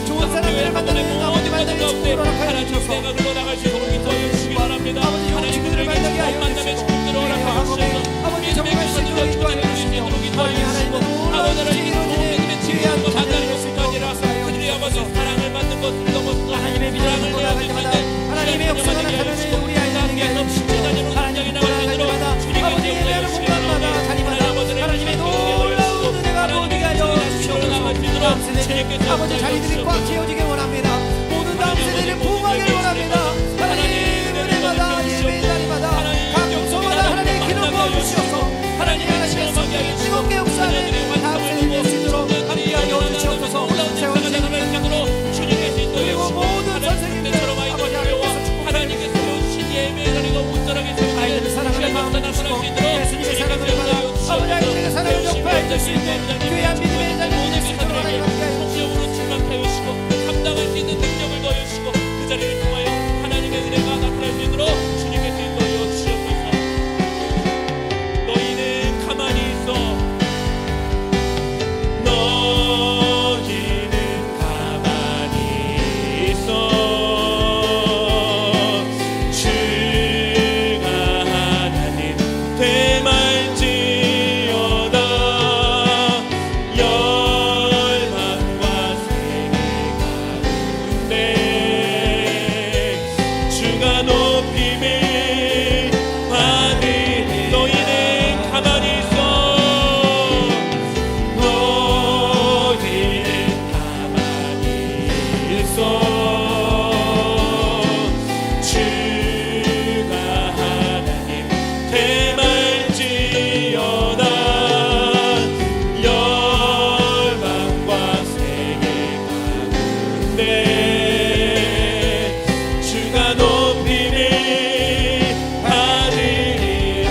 좋은 사람들을 만나는 아버지 만나게 축복으로 허락하여 주셔서 내가 흘러나갈 수 있도록 인도해 주시기 바랍니다. 아버지 그들을 만나게 하여 만남의 주시고 축복들을 허락하여 주셔서 아버지 정말 시도를 인도하여 주시며 아버지 하나님은 놀라운 이루어지는 지혜한 것 만나는 것을 하여 그들이 아버지 사랑을 받는 것을 넘어서 하나님의 믿음을 나갈 때마다 하나님의 역사가 나타나는 우리 아이들에게 하나님 나갈 때마다 아버지 예배하는 공간마다 자리마다 하나님의 놀라운 은혜가 보이게 하여 주시옵소서. 다음 세대들 아버지 자리들이 꽉 채워지길 원합니다. 모든 다음 세대를 부흥하길 원합니다. 하나님 은혜마다 예배 자리마다 각 요소마다 하나님 기름 부어주시옵소서. 하나님의 성령이 뜨겁게 역사하는 다음 세대를 낼수 있도록 함께하여 주시옵소서. 그리고 모든 선생님들 아버지 하나님께서 세우신 예배 자리가 온전하게 세우시고 아이들을 사랑하는 마음을 주시고 예수님의 사랑을 받아 아버지 아이들에게 사랑을 전파해 줄 수 있는 귀한 믿음의 자리를 낼수 있도록 하나님 함께하여 성령으로 충만케 하시고 감당할 수 있는 능력을 더해 주시고 그 자리를 통하여 하나님의 은혜가 나타날 수 있도록 주님께서 인도하여 주시옵소서. 너희는 가만히 있어. 너희는 가만히 있어. 주가 하나님 되말지어다. 열방과 세계 가운데 주가 높임을 받으리. 너희는 가만히 있어. 너희는 가만히 있어. 주가 하나님 되말지어다. 열방과 세계 가운데 주가 높임을 받으리라.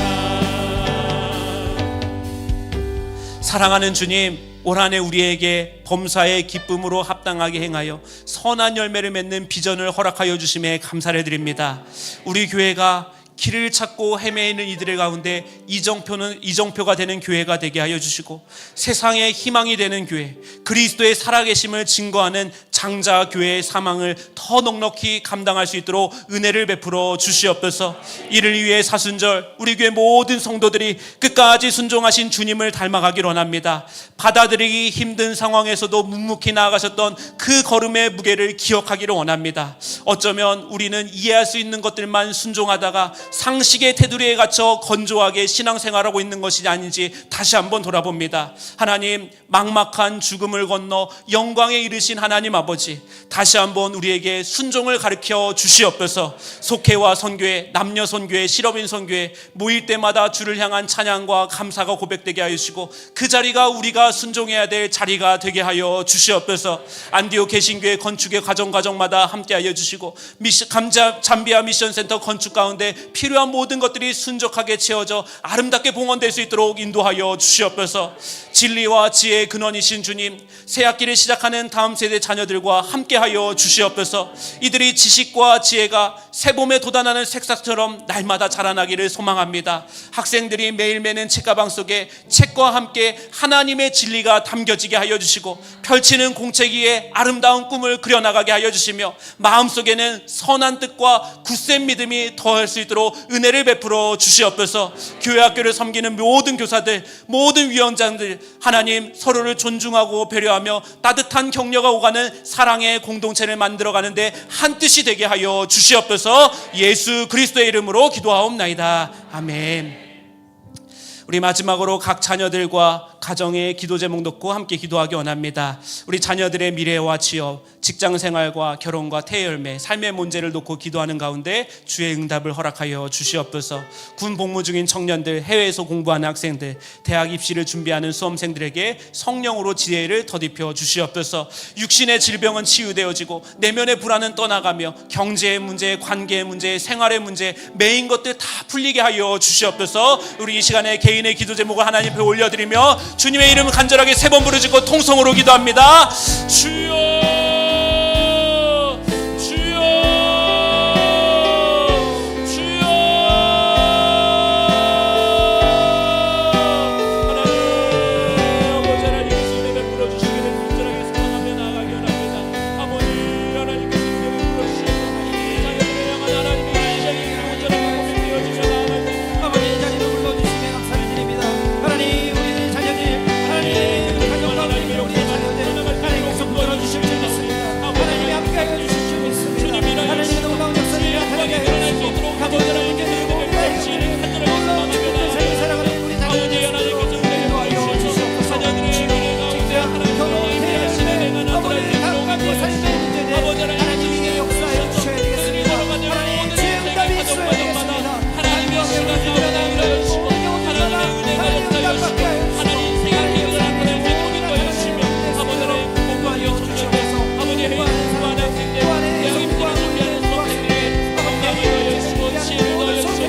사랑하는 주님, 올 한 해 우리에게 범사의 기쁨으로 합당하게 행하여 선한 열매를 맺는 비전을 허락하여 주심에 감사를 드립니다. 우리 교회가 길을 찾고 헤매이는 이들의 가운데 이정표가 되는 교회가 되게 하여 주시고 세상의 희망이 되는 교회, 그리스도의 살아계심을 증거하는 장자 교회의 사망을 더 넉넉히 감당할 수 있도록 은혜를 베풀어 주시옵소서. 이를 위해 사순절 우리 교회 모든 성도들이 끝까지 순종하신 주님을 닮아가기를 원합니다. 받아들이기 힘든 상황에서도 묵묵히 나아가셨던 그 걸음의 무게를 기억하기를 원합니다. 어쩌면 우리는 이해할 수 있는 것들만 순종하다가 상식의 테두리에 갇혀 건조하게 신앙생활하고 있는 것이 아닌지 다시 한번 돌아봅니다. 하나님, 막막한 죽음을 건너 영광에 이르신 하나님 아버지, 다시 한번 우리에게 순종을 가르쳐 주시옵소서. 속회와 선교회, 남녀 선교회, 실업인 선교회 모일 때마다 주를 향한 찬양과 감사가 고백되게 하여 주시고 그 자리가 우리가 순종해야 될 자리가 되게 하여 주시옵소서. 안디옥 개신교회 건축의 과정마다 함께 하여 주시고 잠비아 미션센터 건축 가운데 필요한 모든 것들이 순적하게 채워져 아름답게 봉헌될 수 있도록 인도하여 주시옵소서. 진리와 지혜의 근원이신 주님, 새 학기를 시작하는 다음 세대 자녀들과 함께하여 주시옵소서. 이들이 지식과 지혜가 새봄에 돋아나는 색상처럼 날마다 자라나기를 소망합니다. 학생들이 매일 매는 책가방 속에 책과 함께 하나님의 진리가 담겨지게 하여 주시고 펼치는 공책 위에 아름다운 꿈을 그려나가게 하여 주시며 마음속에는 선한 뜻과 굳센 믿음이 더할 수 있도록 있도록 은혜를 베풀어 주시옵소서. 교회 학교를 섬기는 모든 교사들, 모든 위원장들, 하나님 서로를 존중하고 배려하며 따뜻한 격려가 오가는 사랑의 공동체를 만들어가는데 한 뜻이 되게 하여 주시옵소서. 예수 그리스도의 이름으로 기도하옵나이다. 아멘. 우리 마지막으로 각 자녀들과 가정의 기도 제목 놓고 함께 기도하기 원합니다. 우리 자녀들의 미래와 취업, 직장 생활과 결혼과 태열매, 삶의 문제를 놓고 기도하는 가운데 주의 응답을 허락하여 주시옵소서. 군 복무 중인 청년들, 해외에서 공부하는 학생들, 대학 입시를 준비하는 수험생들에게 성령으로 지혜를 더딥혀 주시옵소서. 육신의 질병은 치유되어지고 내면의 불안은 떠나가며 경제의 문제, 관계의 문제, 생활의 문제, 메인 것들 다 풀리게 하여 주시옵소서. 우리 이 시간에 개인의 기도 제목을 하나님 앞에 올려드리며 주님의 이름을 간절하게 3번 부르짖고 통성으로 기도합니다. 주여, 주여, 주여. 하나님 아버지, 하나님께서 은혜 베풀어 주시기를 간절하게 소망하며 나아가기 원합니다. 아버지 하나님께서 은혜 베풀어 주시옵소서. 자녀들을 향한 하나님의 인생이 온전하게 고백되어 주셔 나아가고 아버지 이 자리를 불러주시며 감사를 드립니다. 하나님 우리 자녀들 하나님 가정 가운데 우리 자녀들 하나님 목숨 걸어주실 줄 믿습니다. 하나님이 함께하여 주실 줄 믿습니다. 하나님의 놀라운 역사를 나타나게 하여 주시고 가정들의 문제들을 고백하시는 놀라운 축복된 삶을 살아가는 우리 자녀들 인도하여 주시옵소서. 직장, 결혼, 태어나시는 아버지 각각의 삶의 문제들 하나님이 역사하여 주셔야 되겠습니다. 하나님 주의 응답이 있어야 되겠습니다. 하나님의 시간을 일어나게 주시고 하나님의 은혜가 역사하여 하나님 생활 계획을 나타낼 수 있도록 인도하여 주시며 아버지의 공부하여 주시옵소서. 아버지의 행복한 학생들, 대학 입시를 준비하는 수험생들에게 건강을 더하여 주시고 지혜를 더하여 주셔서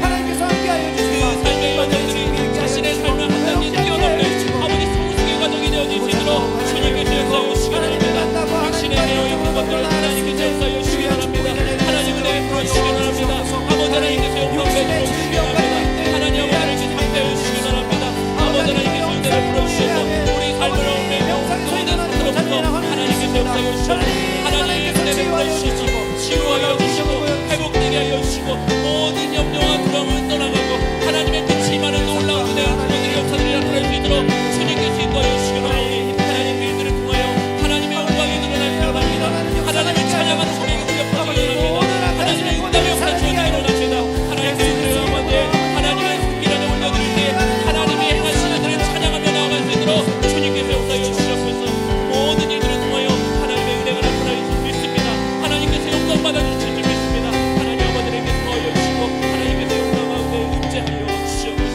하나님께서 함께하여 주시고 그 삶의 과정들이 자신의 삶을 한 단계 뛰어넘는 아버지 성숙의 과정이 되어질 수 있도록 주님께서 역사하여 주시기 바랍니다. 당신의 되어 있는 것들을 하나님께서 역사하여 주시기 바랍니다. 하나님을 내게 풀어주시기 바랍니다. 아버지 하나님께서 영광을 주시기 바랍니다. 하나님 아버지를 상대해 주시기 바랍니다. 아버지 하나님께서 은혜를 풀어주셔서 우리 삶을 얻는 모든 상태로부터 하나님께서 역사하여 주시고 하나님의 은혜를 풀어주셔서 치유하여 주시고 회복되게 하여 주시고 모든 염려와 두려움을 떠나가고 하나님의 빛이 많은 놀라운 은혜와 구원의 역사들이 나타날 수 있도록 주님께서 인도하여 주시기 바랍니다. 하나님의 일들을 통하여 하나님의 영광이 드러날 줄 압니다. 하나님을 찬양하는 소리가 울려퍼지기 원합니다. 하나님의 응답의 역사 주어지기 원합니다. 하나님의 일들을 가운데 하나님의 손길을 올려드릴 때 하나님이 행하시는 일을 찬양하며 나아갈 수 있도록 주님께서 역사하여 주시옵소서. 모든 일들을 통하여 하나님의 은혜가 나타날 수 있습니다. 하나님께서 영광 받아주실 줄 믿습니다. 하나님 아버지에게 더하여 주시고 하나님께서 영광 가운데 임재하여 주시옵소서.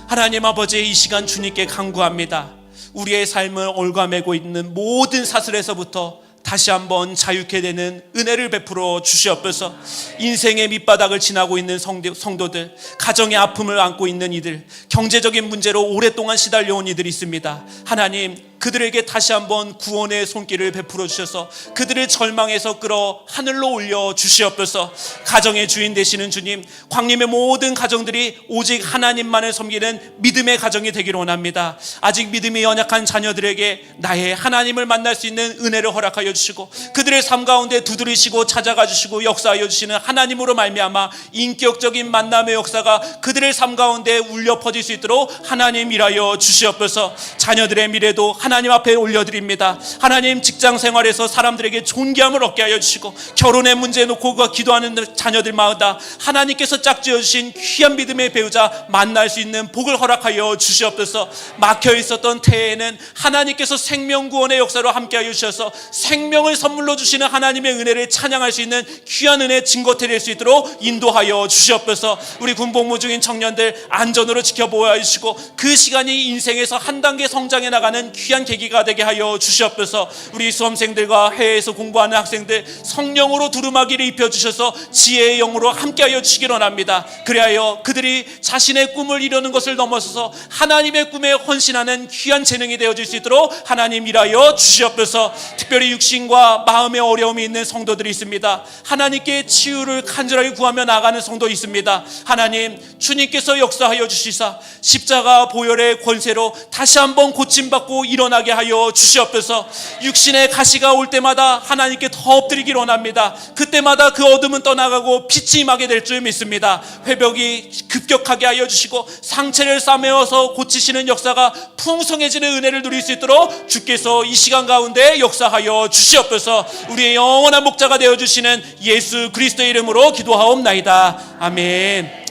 하나님 아버지, 이 시간 주님께 간구합니다. 우리의 삶을 올가매고 있는 모든 사슬에서부터 다시 한번 자유케 되는 은혜를 베풀어 주시옵소서. 인생의 밑바닥을 지나고 있는 성도들, 가정의 아픔을 안고 있는 이들, 경제적인 문제로 오랫동안 시달려온 이들이 있습니다. 하나님, 그들에게 다시 한번 구원의 손길을 베풀어 주셔서 그들을 절망에서 끌어 하늘로 올려 주시옵소서. 가정의 주인 되시는 주님, 광림의 모든 가정들이 오직 하나님만을 섬기는 믿음의 가정이 되기를 원합니다. 아직 믿음이 연약한 자녀들에게 나의 하나님을 만날 수 있는 은혜를 허락하여 주시고 그들의 삶 가운데 두드리시고 찾아가 주시고 역사하여 주시는 하나님으로 말미암아 인격적인 만남의 역사가 그들의 삶 가운데 울려 퍼질 수 있도록 하나님 일하여 주시옵소서. 자녀들의 미래도 하나님 앞에 올려드립니다. 하나님, 직장 생활에서 사람들에게 존귀함을 얻게 하여 주시고 결혼의 문제 놓고 기도하는 자녀들마다 하나님께서 짝지어 주신 귀한 믿음의 배우자 만날 수 있는 복을 허락하여 주시옵소서. 막혀 있었던 태에는 하나님께서 생명구원의 역사로 함께하여 주셔서 생명을 선물로 주시는 하나님의 은혜를 찬양할 수 있는 귀한 은혜 증거태 될 수 있도록 인도하여 주시옵소서. 우리 군복무 중인 청년들 안전으로 지켜보아 주시고 그 시간이 인생에서 한 단계 성장해 나가는 귀한 계기가 되게 하여 주시옵소서. 우리 수험생들과 해외에서 공부하는 학생들 성령으로 두루마기를 입혀주셔서 지혜의 영으로 함께하여 주시기 원합니다. 그리하여 그들이 자신의 꿈을 이루는 것을 넘어서서 하나님의 꿈에 헌신하는 귀한 재능이 되어질 수 있도록 하나님 일하여 주시옵소서. 특별히 육신과 마음의 어려움이 있는 성도들이 있습니다. 하나님께 치유를 간절하게 구하며 나가는 성도 있습니다. 하나님, 주님께서 역사하여 주시사 십자가 보혈의 권세로 다시 한번 고침받고 일어나 일어나게 하여 주시옵소서. 육신의 가시가 올 때마다 하나님께 더 엎드리기를 원합니다. 그때마다 그 어둠은 떠나가고 빛이 임하게 될 줄 믿습니다. 회복이 급격하게 하여 주시고 상처를 싸매어서 고치시는 역사가 풍성해지는 은혜를 누릴 수 있도록 주께서 이 시간 가운데 역사하여 주시옵소서. 우리의 영원한 목자가 되어주시는 예수 그리스도의 이름으로 기도하옵나이다. 아멘.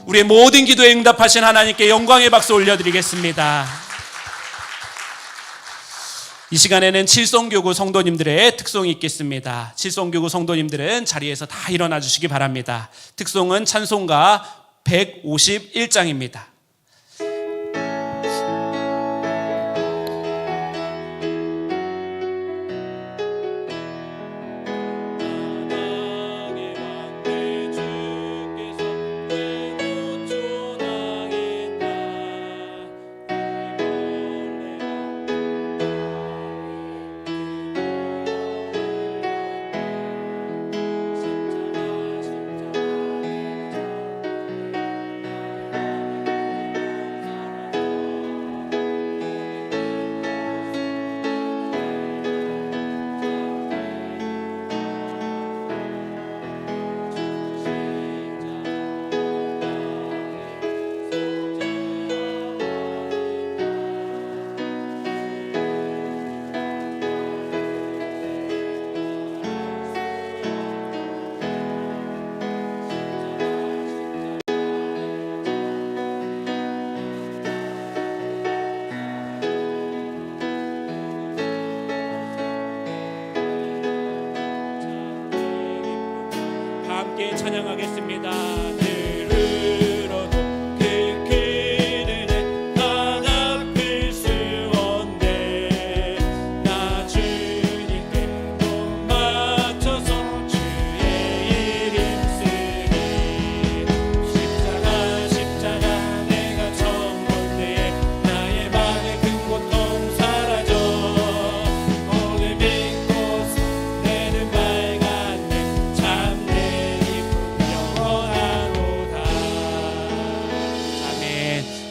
우리의 모든 기도에 응답하신 하나님께 영광의 박수 올려드리겠습니다. 이 시간에는 칠성교구 성도님들의 특송이 있겠습니다. 칠성교구 성도님들은 자리에서 다 일어나 주시기 바랍니다. 특송은 찬송가 151장입니다. 함께 찬양하겠습니다.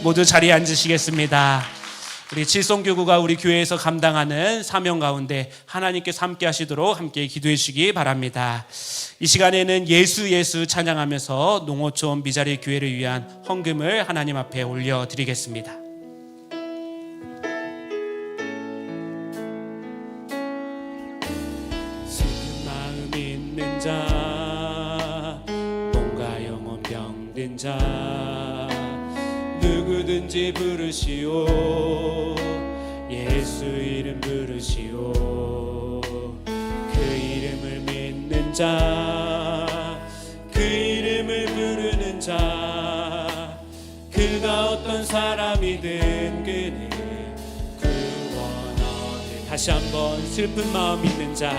모두 자리에 앉으시겠습니다. 우리 칠성교구가 우리 교회에서 감당하는 사명 가운데 하나님께서 함께 하시도록 함께 기도해 주시기 바랍니다. 이 시간에는 예수 찬양하면서 농어촌 미자리 교회를 위한 헌금을 하나님 앞에 올려드리겠습니다. 슬픈 마음 있는 자, 몸과 영혼 병든 자, 누구든지 부르시오. 예수 이름 부르시오. 그 이름을 믿는 자, 그 이름을 부르는 자, 그가 어떤 사람이든 그는 구원하네. 다시 한번 슬픈 마음 있는 자,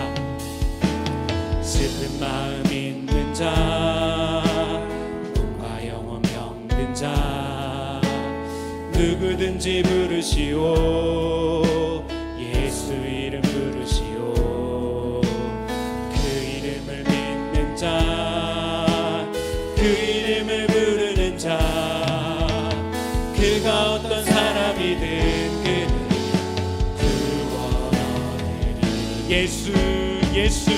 슬픈 마음 있는 자, 몸과 영혼 병든 자, 누구든지 부르시오. 예수 이름 부르시오. 그 이름을 믿는 자, 그 이름을 부르는 자, 그가 어떤 사람이든 그는 구원하리니. 예수 예수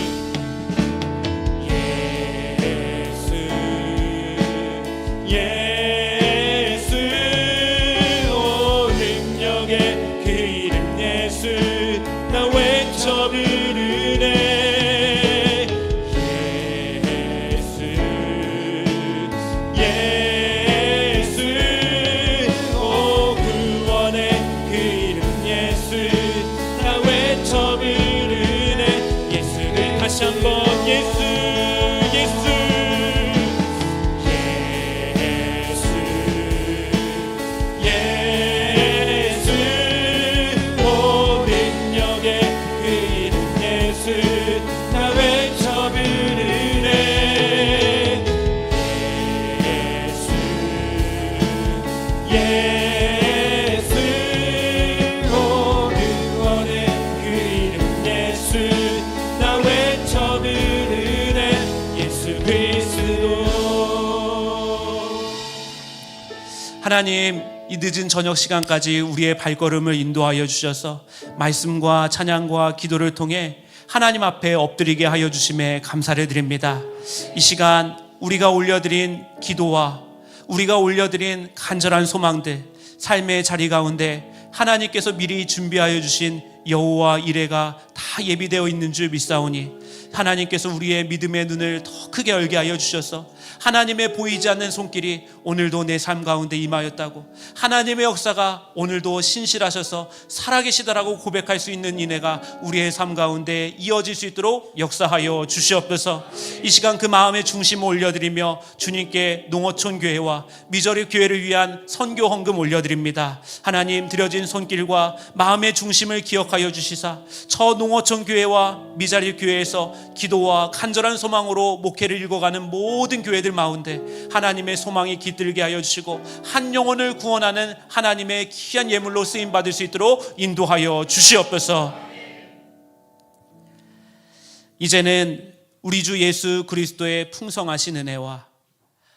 하나님, 이 늦은 저녁 시간까지 우리의 발걸음을 인도하여 주셔서 말씀과 찬양과 기도를 통해 하나님 앞에 엎드리게 하여 주심에 감사를 드립니다. 이 시간 우리가 올려드린 기도와 우리가 올려드린 간절한 소망들, 삶의 자리 가운데 하나님께서 미리 준비하여 주신 여호와 이레가 다 예비되어 있는 줄 믿사오니 하나님께서 우리의 믿음의 눈을 더 크게 열게 하여 주셔서 하나님의 보이지 않는 손길이 오늘도 내 삶 가운데 임하였다고, 하나님의 역사가 오늘도 신실하셔서 살아계시다라고 고백할 수 있는 인애가 우리의 삶 가운데 이어질 수 있도록 역사하여 주시옵소서. 이 시간 그 마음의 중심을 올려드리며 주님께 농어촌 교회와 미저리 교회를 위한 선교 헌금 올려드립니다. 하나님, 드려진 손길과 마음의 중심을 기억하여 주시사 저 농어촌 교회와 미자리 교회에서 기도와 간절한 소망으로 목회를 읽어가는 모든 교회들 가운데 하나님의 소망이 깃들게 하여 주시고 한 영혼을 구원하는 하나님의 귀한 예물로 쓰임받을 수 있도록 인도하여 주시옵소서. 이제는 우리 주 예수 그리스도의 풍성하신 은혜와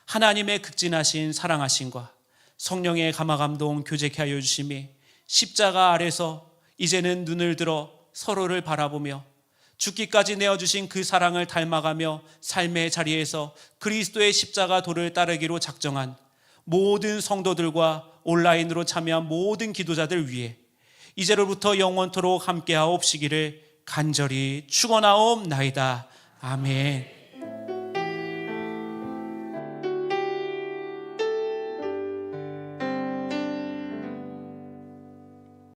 하나님의 극진하신 사랑하심과 성령의 감화감동 교제케 하여 주심이 십자가 아래서 이제는 눈을 들어 서로를 바라보며 죽기까지 내어주신 그 사랑을 닮아가며 삶의 자리에서 그리스도의 십자가 도를 따르기로 작정한 모든 성도들과 온라인으로 참여한 모든 기도자들 위해 이제로부터 영원토록 함께하옵시기를 간절히 축원하옵나이다. 아멘.